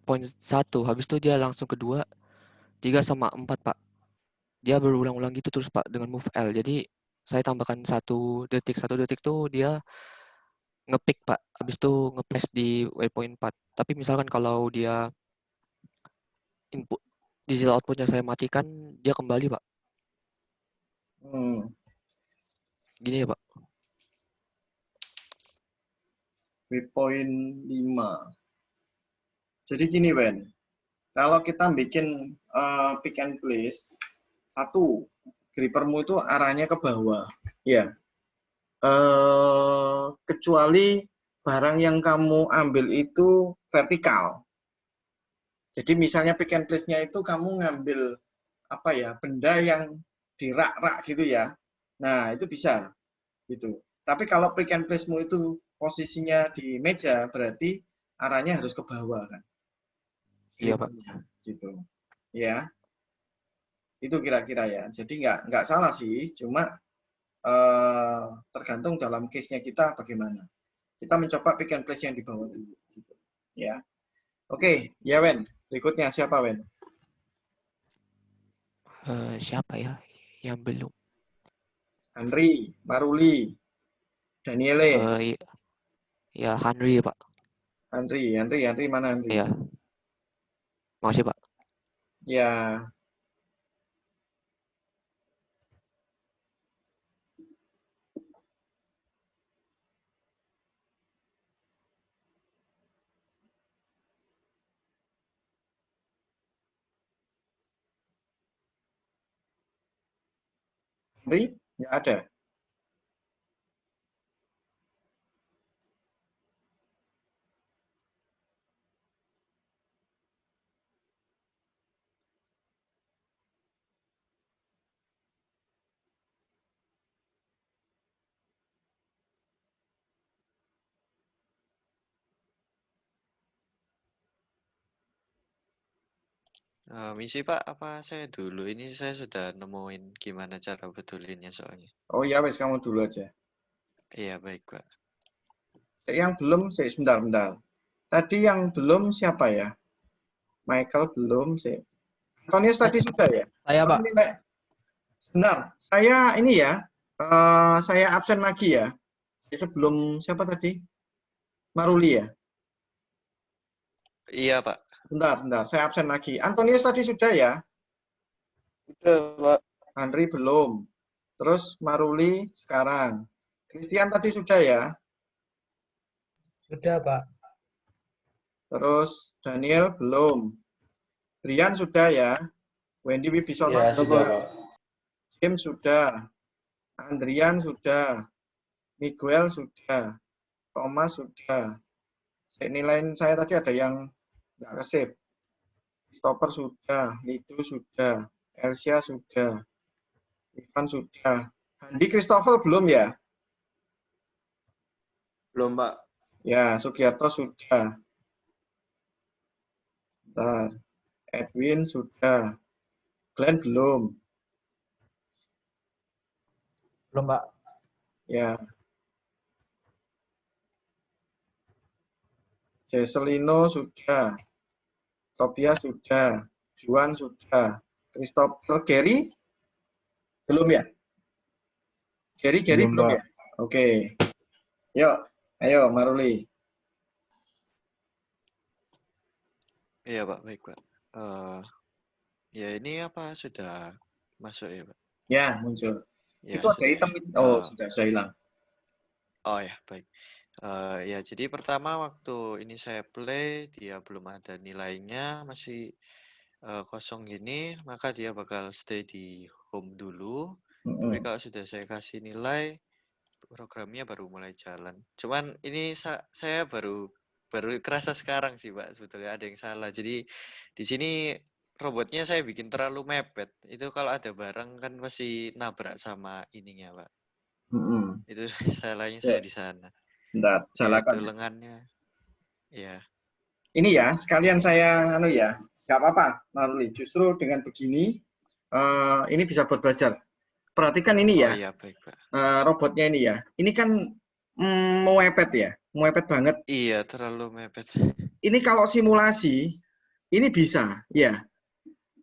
poin 1, habis itu dia langsung ke 2, 3 sama 4 Pak. Dia berulang-ulang gitu terus Pak dengan move L. Jadi saya tambahkan 1 detik tuh dia ngepick Pak, habis itu nge-place di waypoint 4. Tapi misalkan kalau dia input digital outputnya saya matikan, dia kembali Pak. Gini ya Pak. Waypoint 5. Jadi gini, Ben. Kalau kita bikin pick and place, 1, grippermu itu arahnya ke bawah. Ya. Kecuali barang yang kamu ambil itu vertikal. Jadi misalnya pick and place-nya itu kamu ngambil benda yang di rak-rak gitu ya. Nah, itu bisa gitu. Tapi kalau pick and place-mu itu posisinya di meja, berarti arahnya harus ke bawah kan. Iya Pak. Gitu. Ya. Itu kira-kira ya. Jadi nggak salah sih, cuma tergantung dalam case-nya kita bagaimana. Kita mencoba pick and place yang di bawah dulu. Gitu. Ya. Oke, ya Wen. Berikutnya siapa Wen? Siapa ya yang belum? Henry, Maruli, Daniele. Ya Henry Pak. Henry mana Henry? Iya. Makasih Pak. Ya. Henry? Nggak ada. Misi Pak, apa saya dulu? Ini saya sudah nemuin gimana cara betulinnya soalnya. Oh ya wes, kamu dulu aja. Iya baik Pak. Yang belum, sebentar. Tadi yang belum siapa ya? Michael belum sih. Antonius tadi sudah ya? Saya Pak. Benar. Saya ini ya, saya absen lagi ya. Sebelum siapa tadi? Maruli ya? Iya Pak. Bentar. Saya absen lagi. Antonius tadi sudah ya? Sudah Pak. Henry belum. Terus Maruli sekarang. Christian tadi sudah ya? Sudah Pak. Terus Daniel belum. Brian sudah ya? Wendy Wibisono ya, sudah Pak. James sudah. Andrian sudah. Miguel sudah, Thomas sudah. Nilai saya tadi ada yang nggak ke-save. Christopher sudah, Lido sudah, Elsia sudah, Ivan sudah. Handi Christopher belum ya? Belum, Pak. Ya, Sugiarto sudah. Bentar. Edwin sudah. Glenn belum. Belum, Pak. Ya. Jesselino sudah. Tobias sudah. Juan sudah. Christopher, Gary belum ya? Gary Belum, belum Pak. ya? Oke. Yuk, ayo Maruli. Iya Pak, baik Pak. Ya ini apa sudah masuk ya Pak? Ya, muncul. Ya Itu ada sudah item. ya. Oh, sudah hilang. Oh ya baik. Ya jadi pertama waktu ini saya play dia belum ada nilainya, masih kosong gini, maka dia bakal stay di home dulu. Tapi kalau sudah saya kasih nilai, programnya baru mulai jalan. Cuman ini saya baru kerasa sekarang sih Pak, sebetulnya ada yang salah. Jadi di sini robotnya saya bikin terlalu mepet. Itu kalau ada barang kan pasti nabrak sama ininya Pak. Itu salahnya saya di sana. Bentar, Ya, salahkan. itu lengannya. Ya. Ini ya, sekalian saya ya, nggak apa-apa, Maruli. Justru dengan begini, ini bisa buat belajar. Perhatikan ini ya, Oh iya baik Pak. robotnya ini ya. Ini kan mepet ya, mepet banget. Iya, terlalu mepet. Ini kalau simulasi, ini bisa, ya.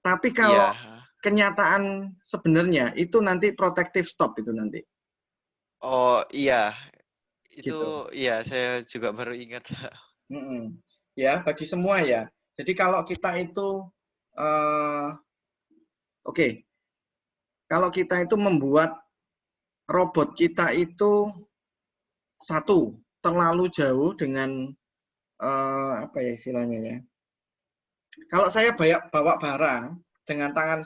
Tapi kalau kenyataan sebenarnya itu nanti protective stop itu nanti. Oh iya, itu Gitu. iya saya juga baru ingat. Ya, bagi semua ya. Jadi kalau kita itu, oke. Kalau kita itu membuat robot kita itu satu terlalu jauh dengan apa ya istilahnya ya. Kalau saya bawa barang dengan tangan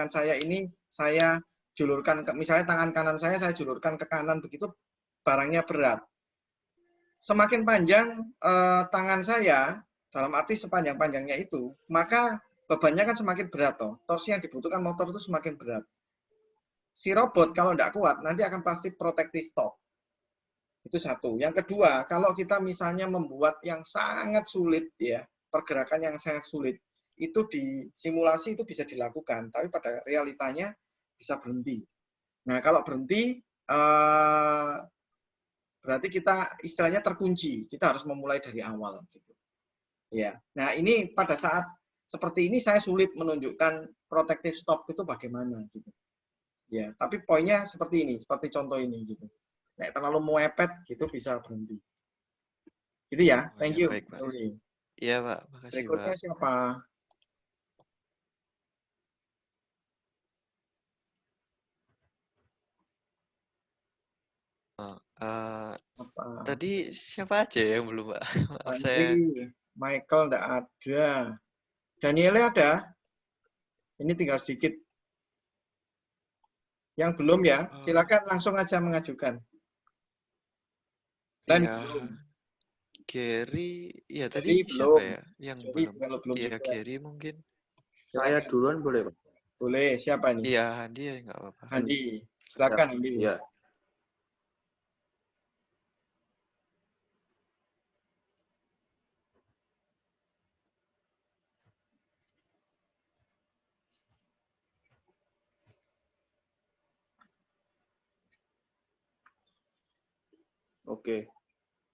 saya ini saya julurkan ke, misalnya tangan kanan saya julurkan ke kanan, begitu barangnya berat. Semakin panjang tangan saya, dalam arti sepanjang-panjangnya itu, maka bebannya kan semakin berat toh. Torsi yang dibutuhkan motor itu semakin berat. Si robot kalau tidak kuat nanti akan pasti protective stop. Itu satu. Yang kedua, kalau kita misalnya membuat yang sangat sulit ya, pergerakan yang sangat sulit, itu di simulasi itu bisa dilakukan, tapi pada realitanya bisa berhenti. Nah, kalau berhenti berarti kita istilahnya terkunci. Kita harus memulai dari awal gitu. Ya. Nah, ini pada saat seperti ini saya sulit menunjukkan protective stop itu bagaimana gitu. Ya, tapi poinnya seperti ini, seperti contoh ini gitu. Nah, terlalu mepet gitu bisa berhenti. Gitu ya. Thank you. Baik, Pak. Iya, Pak. Makasih, Berikutnya Pak. siapa? Tadi siapa aja yang belum, Pak? Maaf saya. Michael enggak ada. Daniele ada? Ini tinggal sedikit. Yang belum ya, silakan langsung aja mengajukan. Dan ya, Gary, ya Gary tadi siapa belum. ya? Yang Gary belum. Iya, Gary mungkin. Saya duluan boleh, Pak? Boleh, siapa nih? Iya, Handi ya nggak apa-apa. Handi, silakan Handi. Iya. Oke.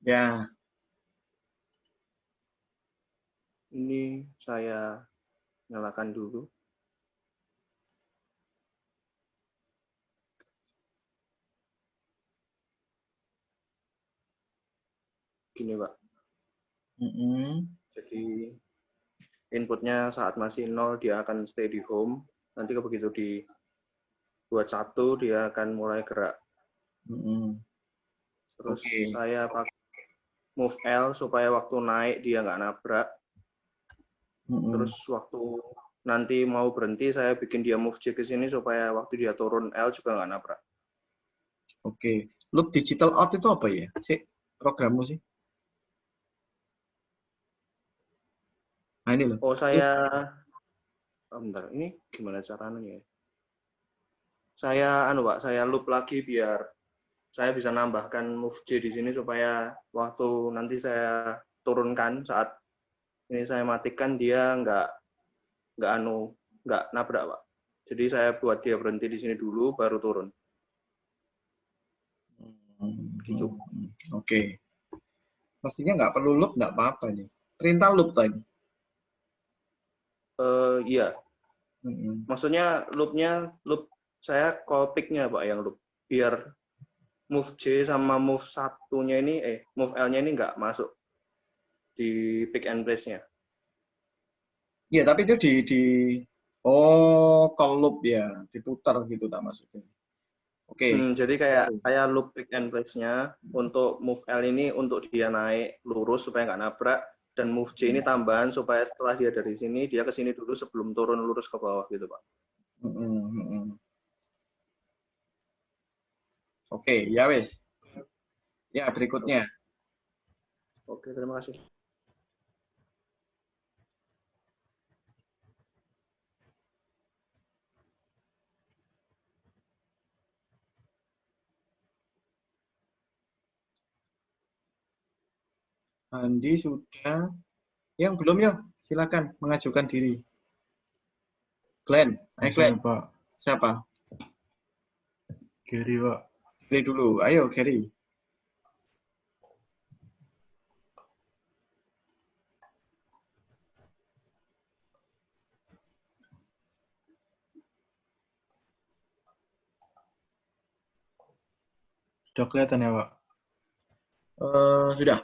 Ya. Ini saya nyalakan dulu. Gini, Pak. Jadi inputnya saat masih 0 dia akan stay di home. Nanti begitu dibuat 1 dia akan mulai gerak. Terus saya pakai move L supaya waktu naik dia nggak nabrak. Terus waktu nanti mau berhenti saya bikin dia move J ke sini supaya waktu dia turun L juga nggak nabrak. Oke. Loop digital out itu apa ya? Programmu sih? Nah ini loh. Oh saya, bentar, ini gimana caranya ya? Saya Pak, saya loop lagi biar saya bisa nambahkan move J di sini supaya waktu nanti saya turunkan saat ini saya matikan dia nggak nabrak Pak. Jadi saya buat dia berhenti di sini dulu baru turun. Gitu. Oke. Pastinya nggak perlu loop, nggak apa-apa nih. Perintah loop tadi. Iya. Maksudnya loop saya call pick-nya Pak yang loop. Biar move J sama move satunya ini, move L-nya ini nggak masuk di pick and place-nya. Iya, tapi itu call loop ya, diputar gitu tak maksudnya. Oke. Jadi kayak loop pick and place-nya untuk move L ini untuk dia naik lurus supaya nggak nabrak, dan move J ini tambahan supaya setelah dia dari sini dia ke sini dulu sebelum turun lurus ke bawah gitu Pak. Oke, ya wes. Ya berikutnya. Oke, terima kasih. Andi sudah. Yang belum ya, silakan mengajukan diri. Glenn, Glenn. Pak. Siapa? Gary, Pak. Gary dulu. Ayo, Gary. Sudah kelihatan ya, Pak? Sudah.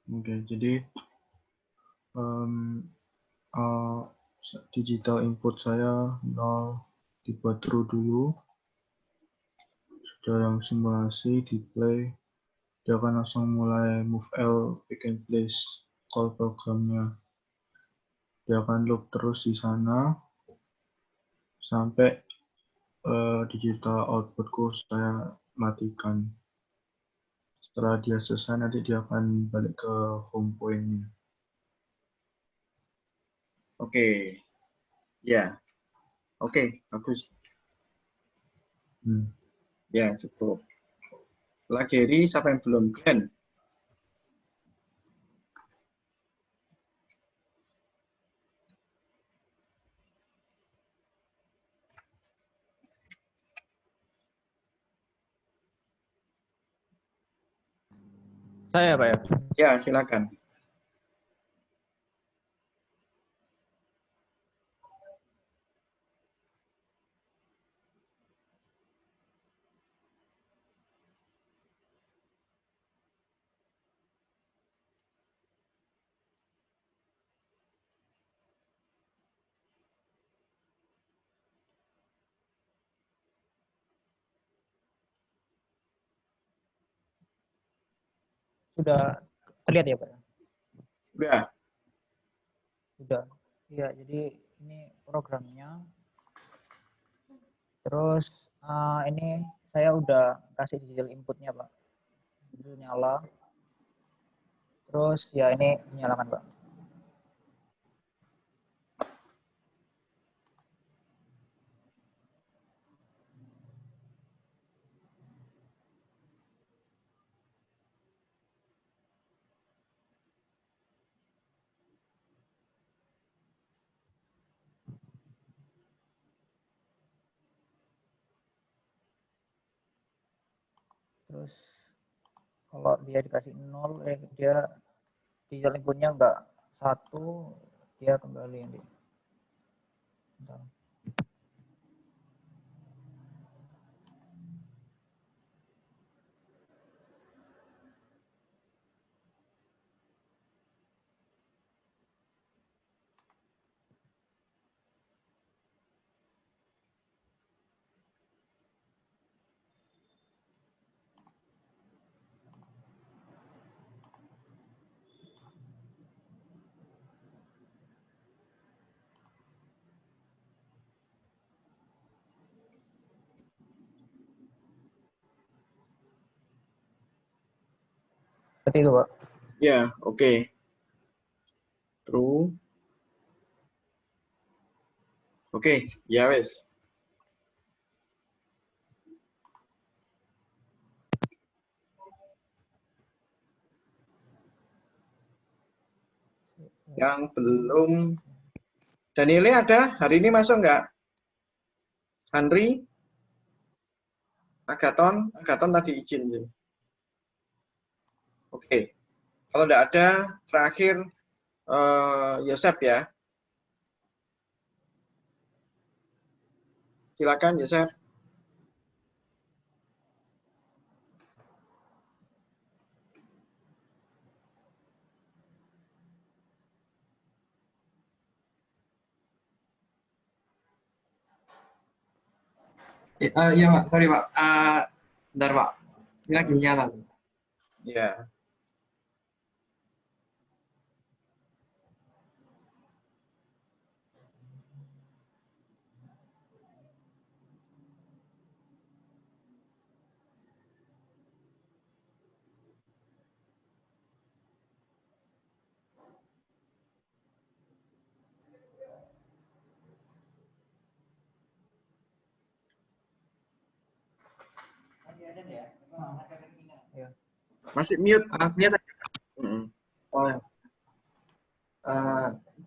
Oke, jadi digital input saya 0 dibuat true dulu. Sudah yang simulasi di play, dia akan langsung mulai move L pick and place call programnya. Dia akan loop terus di sana sampai digital outputku saya matikan. Setelah dia selesai nanti dia akan balik ke home point-nya. Oke. Ya. Oke, bagus. Ya, cukup. Setelah Gary, siapa yang belum? Glenn. Saya, Pak ya? Ya, silakan. Sudah terlihat ya Pak? Sudah. Sudah. Ya, jadi ini programnya. Terus ini saya udah kasih digital inputnya Pak. Itu nyala. Terus ya ini dinyalakan Pak. Terus kalau dia dikasih 0, dia digital inputnya enggak 1, dia kembali nanti. Bentar. Seperti itu, Pak. Ya, oke. True. Oke, ya wes. Yang belum. Daniele ada? Hari ini masuk nggak? Henry? Agaton? Agaton tadi izin. Oke. Kalau nggak ada, terakhir Yosep ya. Silakan Yosep. Iya Pak, sorry Pak. Bentar Pak, ini lagi nyala. Ya. Masih mute. Mute. Oh ya.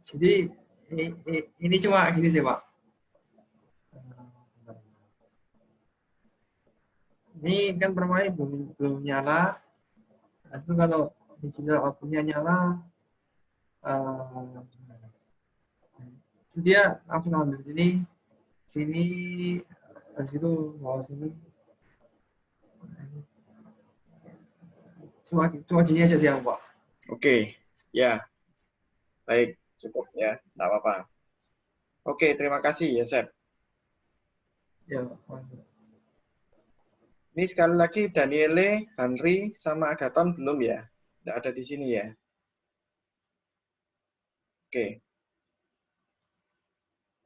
Jadi ini cuma gini sih Pak. Ini kan permain belum nyala. Lalu kalau digital output-nya nyala, terus dia langsung ambil sini, situ, bawah sini. Cuma gini aja sih yang Pak. Oke, ya. Baik, cukup ya, nggak apa-apa. Oke, terima kasih Yosep. Ya, Pak. Ini sekali lagi Daniele, Henry, sama Agaton belum ya? Nggak ada di sini ya? Oke.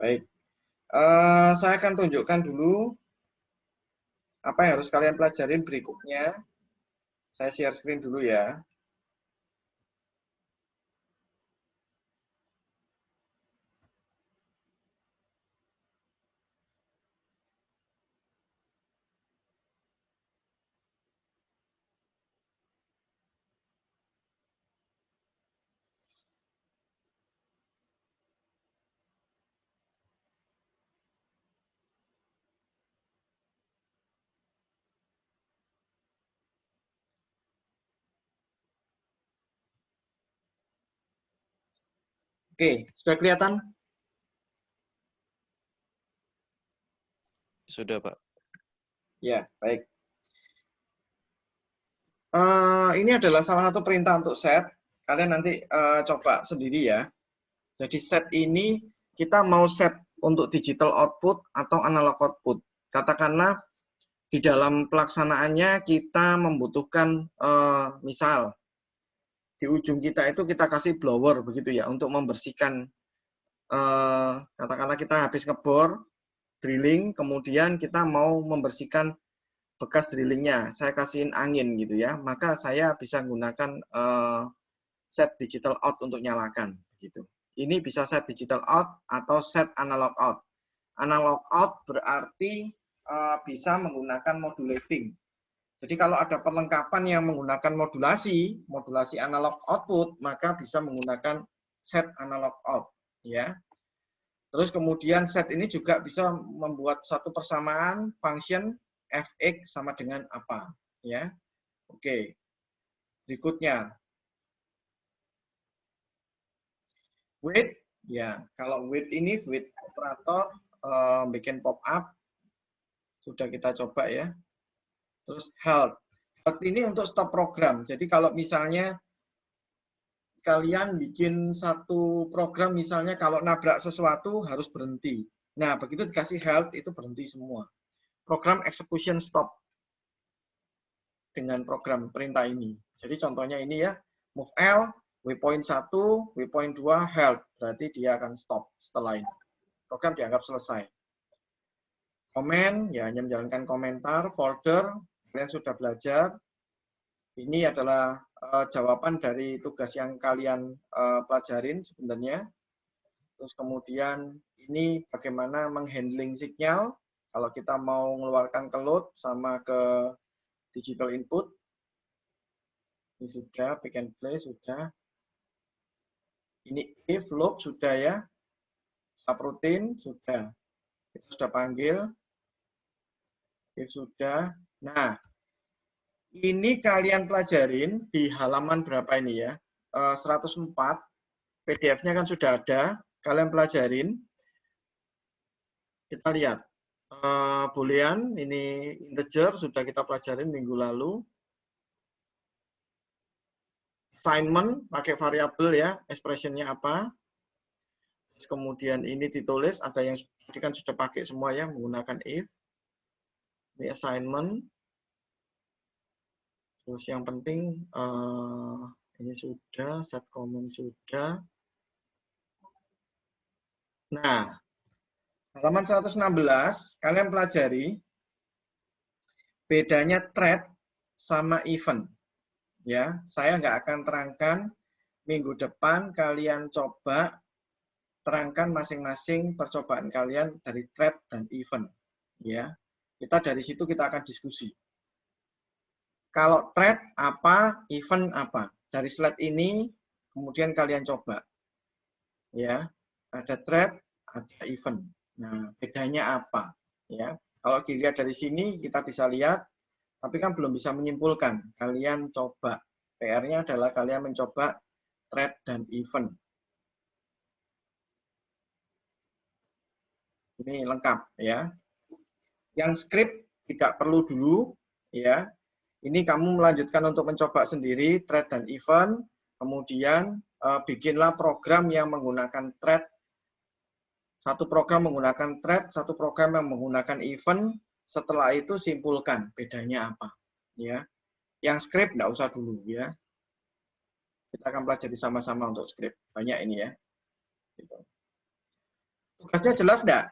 Baik. Saya akan tunjukkan dulu apa yang harus kalian pelajarin berikutnya. Saya share screen dulu ya. Oke, sudah kelihatan? Sudah, Pak. Ya, baik. Ini adalah salah satu perintah untuk set. Kalian nanti coba sendiri ya. Jadi set ini kita mau set untuk digital output atau analog output. Katakanlah di dalam pelaksanaannya kita membutuhkan misal di ujung kita itu kita kasih blower begitu ya untuk membersihkan katakanlah kita habis ngebor drilling kemudian kita mau membersihkan bekas drillingnya saya kasihin angin gitu ya maka saya bisa menggunakan set digital out untuk nyalakan gitu. Ini bisa set digital out atau set analog out. Analog out berarti bisa menggunakan modulating. Jadi kalau ada perlengkapan yang menggunakan modulasi analog output, maka bisa menggunakan set analog out, ya. Terus kemudian set ini juga bisa membuat satu persamaan function fx sama dengan apa, ya. Oke. Berikutnya. Wait, ya. Kalau wait ini wait operator bikin pop up sudah kita coba ya. Terus halt. Halt ini untuk stop program. Jadi kalau misalnya kalian bikin satu program, misalnya kalau nabrak sesuatu harus berhenti. Nah, begitu dikasih halt, itu berhenti semua. Program execution stop dengan program perintah ini. Jadi contohnya ini ya, move L, waypoint 1, waypoint 2, halt. Berarti dia akan stop setelah ini. Program dianggap selesai. Komen, ya hanya menjalankan komentar, folder, kalian sudah belajar. Ini adalah jawaban dari tugas yang kalian pelajarin sebenarnya. Terus kemudian ini bagaimana menghandling signal kalau kita mau mengeluarkan ke load sama ke digital input. Ini sudah, pick and play sudah. Ini if, loop sudah ya. Subroutine sudah. Kita sudah panggil. If sudah. Nah, ini kalian pelajarin di halaman berapa ini ya? 104. PDF-nya kan sudah ada. Kalian pelajarin. Kita lihat. Boolean, ini integer, sudah kita pelajarin minggu lalu. Assignment, pakai variabel ya, expression-nya apa. Terus kemudian ini ditulis, ada yang tadi kan sudah pakai semua ya, menggunakan if. Ini assignment. Terus yang penting, ini sudah, set comment sudah. Nah, halaman 116, kalian pelajari bedanya thread sama event. Ya, saya nggak akan terangkan. Minggu depan kalian coba terangkan masing-masing percobaan kalian dari thread dan event. Ya, kita dari situ kita akan diskusi. Kalau thread apa, event apa. Dari slide ini kemudian kalian coba. Ya, ada thread, ada event. Nah, bedanya apa? Ya, kalau dilihat dari sini kita bisa lihat, tapi kan belum bisa menyimpulkan. Kalian coba. PR-nya adalah kalian mencoba thread dan event. Ini lengkap ya. Yang script tidak perlu dulu ya. Ini kamu melanjutkan untuk mencoba sendiri thread dan event. Kemudian bikinlah program yang menggunakan thread. Satu program menggunakan thread, satu program yang menggunakan event. Setelah itu simpulkan bedanya apa. Ya, yang script nggak usah dulu ya. Kita akan pelajari sama-sama untuk script. Banyak ini ya. Tugasnya jelas nggak?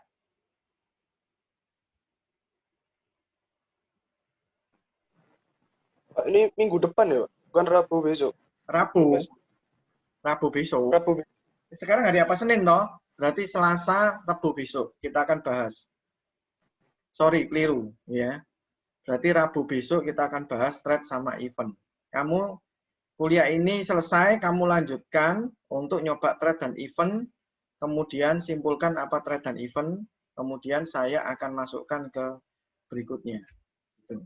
Pak, ini minggu depan ya, Pak? Bukan Rabu besok. Rabu. Rabu besok. Rabu. Sekarang hari apa? Senin toh? Berarti Selasa, Rabu besok kita akan bahas. Sorry, keliru ya. Berarti Rabu besok kita akan bahas thread sama event. Kamu kuliah ini selesai, kamu lanjutkan untuk nyoba thread dan event, kemudian simpulkan apa thread dan event, kemudian saya akan masukkan ke berikutnya. Gitu.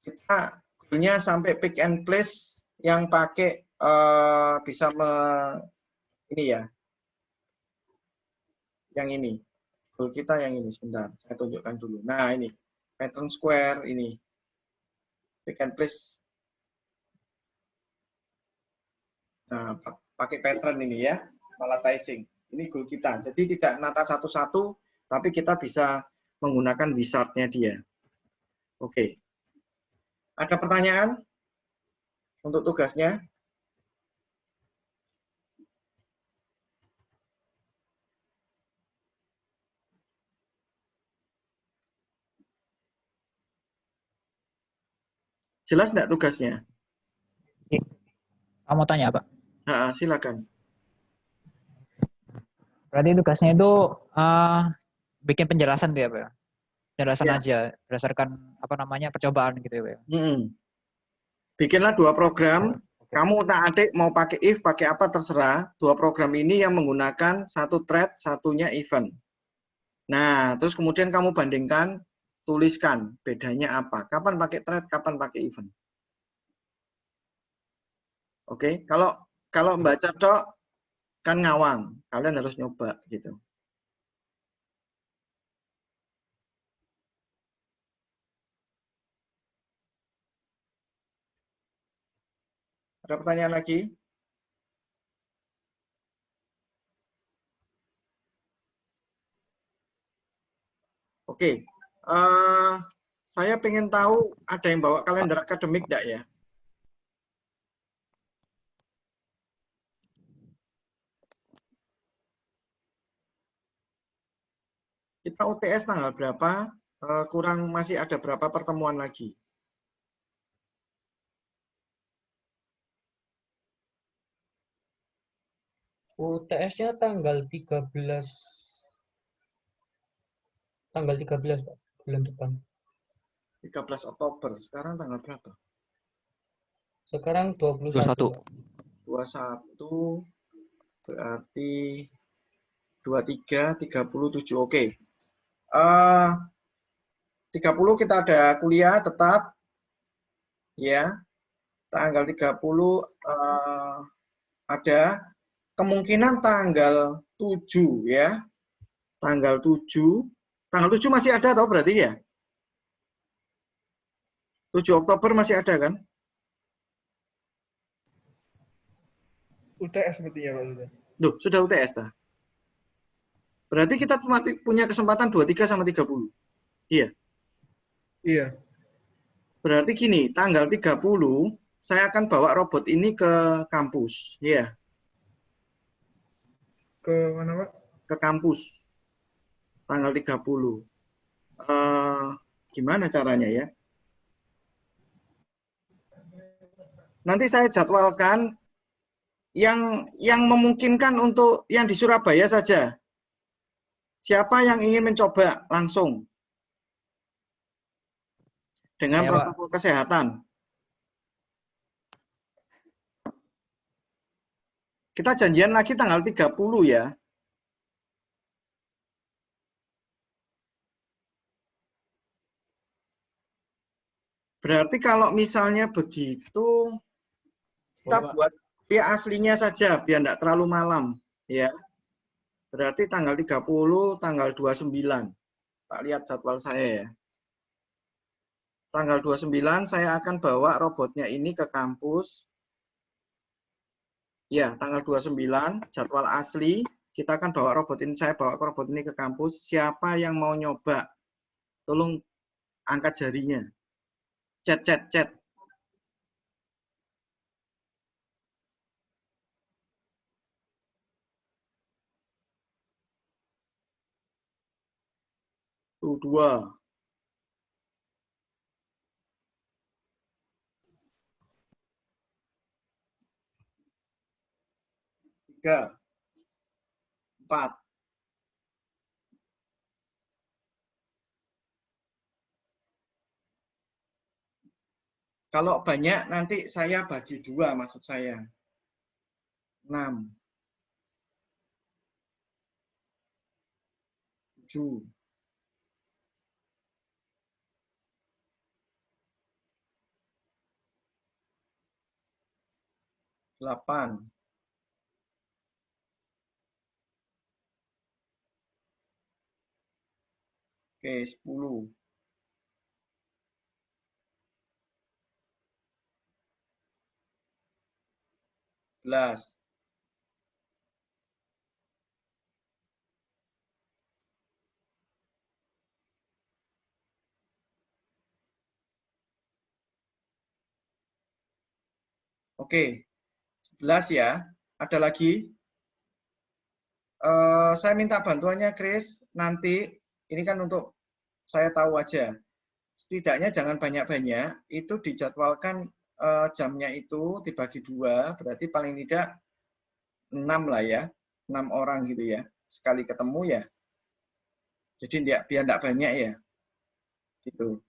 Kita goalnya sampai pick and place yang pakai bisa ini ya, yang ini. Goal kita yang ini, sebentar, saya tunjukkan dulu. Nah ini, pattern square ini. Pick and place. Nah, pakai pattern ini ya, palatizing. Ini goal kita. Jadi tidak nata satu-satu, tapi kita bisa menggunakan wizard-nya dia. Oke. Ada pertanyaan untuk tugasnya? Jelas enggak tugasnya? Kamu tanya, Pak? Nah, silakan. Berarti tugasnya itu bikin penjelasan tuh ya, Pak? Penjelasan Ya. aja, berdasarkan apa namanya percobaan gitu ya, Pak? Bikinlah 2 program. Kamu adik mau pakai if, pakai apa terserah. 2 program ini yang menggunakan satu thread, satunya event. Nah, terus kemudian kamu bandingkan, tuliskan bedanya apa. Kapan pakai thread, kapan pakai event. Oke, kalau baca tok kan ngawang. Kalian harus nyoba gitu. Ada pertanyaan lagi? Oke, saya pengen tahu ada yang bawa kalender akademik enggak ya? Kita UTS tanggal berapa? Kurang masih ada berapa pertemuan lagi? UTS-nya tanggal 13 Pak, bulan depan. 13 Oktober. Sekarang tanggal berapa? Sekarang 21, Pak. 21 berarti 23, 37. Oke. 30 kita ada kuliah tetap. Ya. Tanggal 30 ada kemungkinan tanggal 7 ya. Tanggal 7. Tanggal 7 masih ada atau berarti ya? 7 Oktober masih ada kan? UTS sepertinya Pak sudah. Duh, sudah UTS dah. Berarti kita punya kesempatan 23 sama 30. Iya. Iya. Berarti gini, tanggal 30 saya akan bawa robot ini ke kampus. Iya. Ke mana, Pak? Ke kampus. Tanggal 30. Gimana caranya ya? Nanti saya jadwalkan yang memungkinkan untuk yang di Surabaya saja. Siapa yang ingin mencoba langsung dengan protokol kesehatan? Kita janjian lagi tanggal 30 ya. Berarti kalau misalnya begitu, kita buat pihak aslinya saja biar tidak terlalu malam ya. Berarti tanggal 30, tanggal 29. Tak lihat jadwal saya ya. Tanggal 29 saya akan bawa robotnya ini ke kampus. Ya, tanggal 29 jadwal asli. Kita akan bawa robot ini, saya bawa robot ini ke kampus. Siapa yang mau nyoba? Tolong angkat jarinya. Chat. Tuh, 2. Tiga. 4. Kalau banyak nanti saya bagi 2 maksud saya. 6. 7. 8. Oke, 10. 11. 11 ya. Ada lagi? Saya minta bantuannya, Chris. Nanti, ini kan untuk saya tahu aja. Setidaknya jangan banyak-banyak. Itu dijadwalkan jamnya itu dibagi 2. Berarti paling tidak 6 lah ya. 6 orang gitu ya. Sekali ketemu ya. Jadi biar tidak banyak ya. Gitu.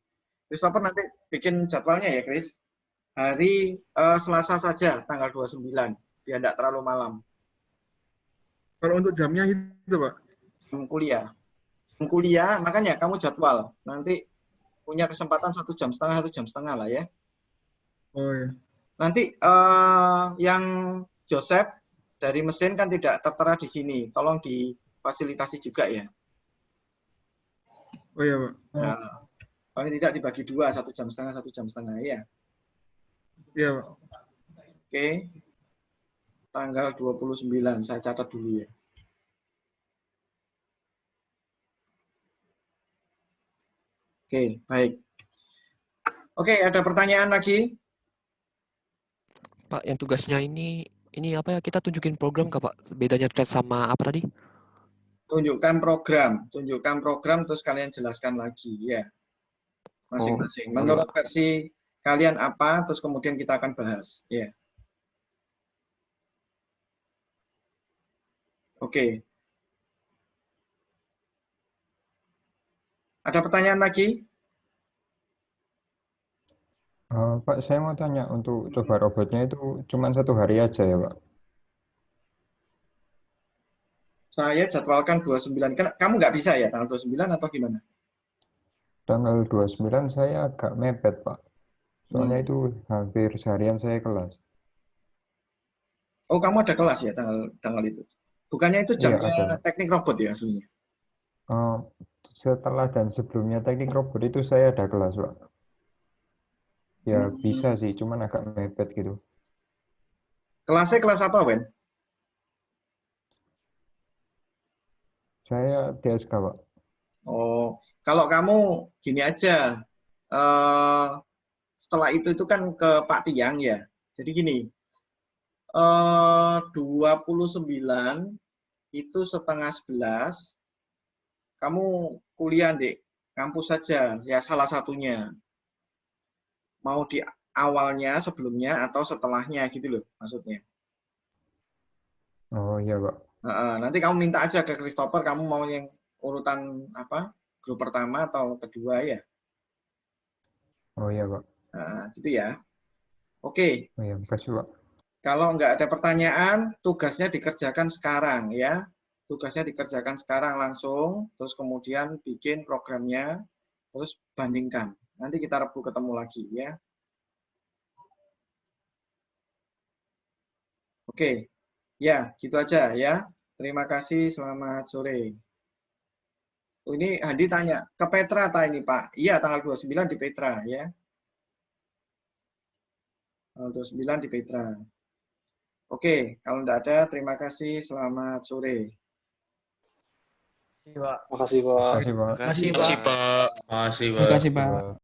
Christopher nanti bikin jadwalnya ya, Chris. Hari Selasa saja, tanggal 29. Biar tidak terlalu malam. Kalau untuk jamnya itu, Pak? Kuliah. Kuliah, makanya kamu jadwal. Nanti punya kesempatan 1,5 jam, 1,5 jam lah ya. Oh ya. Nanti yang Joseph dari mesin kan tidak tertera di sini. Tolong difasilitasi juga ya. Oh iya, Pak. Nah, paling tidak dibagi 2, 1,5 jam, 1,5 jam ya. Iya, Pak. Oke. Tanggal 29, saya catat dulu ya. Oke, baik. Oke, ada pertanyaan lagi? Pak, yang tugasnya ini apa ya? Kita tunjukin program kah, Pak? Bedanya thread sama apa tadi? Tunjukkan program terus kalian jelaskan lagi ya. Masing-masing. Menurut versi kalian apa, terus kemudian kita akan bahas ya. Oke. Ada pertanyaan lagi? Pak, saya mau tanya, untuk coba robotnya itu cuma 1 hari aja ya, Pak? Saya jadwalkan 29. Kamu nggak bisa ya tanggal 29 atau gimana? Tanggal 29 saya agak mepet, Pak. Soalnya itu hampir seharian saya kelas. Oh, kamu ada kelas ya tanggal itu? Bukannya itu Iya, jamnya ada. teknik robot ya aslinya? Setelah dan sebelumnya teknik robot itu saya ada kelas, Pak. Ya bisa sih, cuman agak mepet gitu. Kelasnya kelas apa, Wen? Saya DSK, Pak. Oh, kalau kamu gini aja, setelah itu kan ke Pak Tiang ya. Jadi gini, 29 itu setengah 11, kamu kuliah di kampus saja, ya salah satunya. Mau di awalnya, sebelumnya, atau setelahnya gitu loh maksudnya. Oh iya, Pak. Nanti kamu minta aja ke Christopher, kamu mau yang urutan apa? Grup pertama atau kedua ya? Oh iya, Pak. Gitu ya. Oke. Oh iya, makasih, Pak. Kalau nggak ada pertanyaan, tugasnya dikerjakan sekarang ya. Tugasnya dikerjakan sekarang langsung, terus kemudian bikin programnya, terus bandingkan. Nanti kita Rabu ketemu lagi ya. Oke. Ya, gitu aja ya. Terima kasih, selamat sore. Ini Handi tanya, ke Petra tak ini Pak? Iya, tanggal 29 di Petra ya. Tanggal 29 di Petra. Oke, kalau tidak ada, terima kasih, selamat sore. Makasih, Pak. Makasih, Pak. Makasih, Pak. Makasih, Pak. Terima kasih, Pak.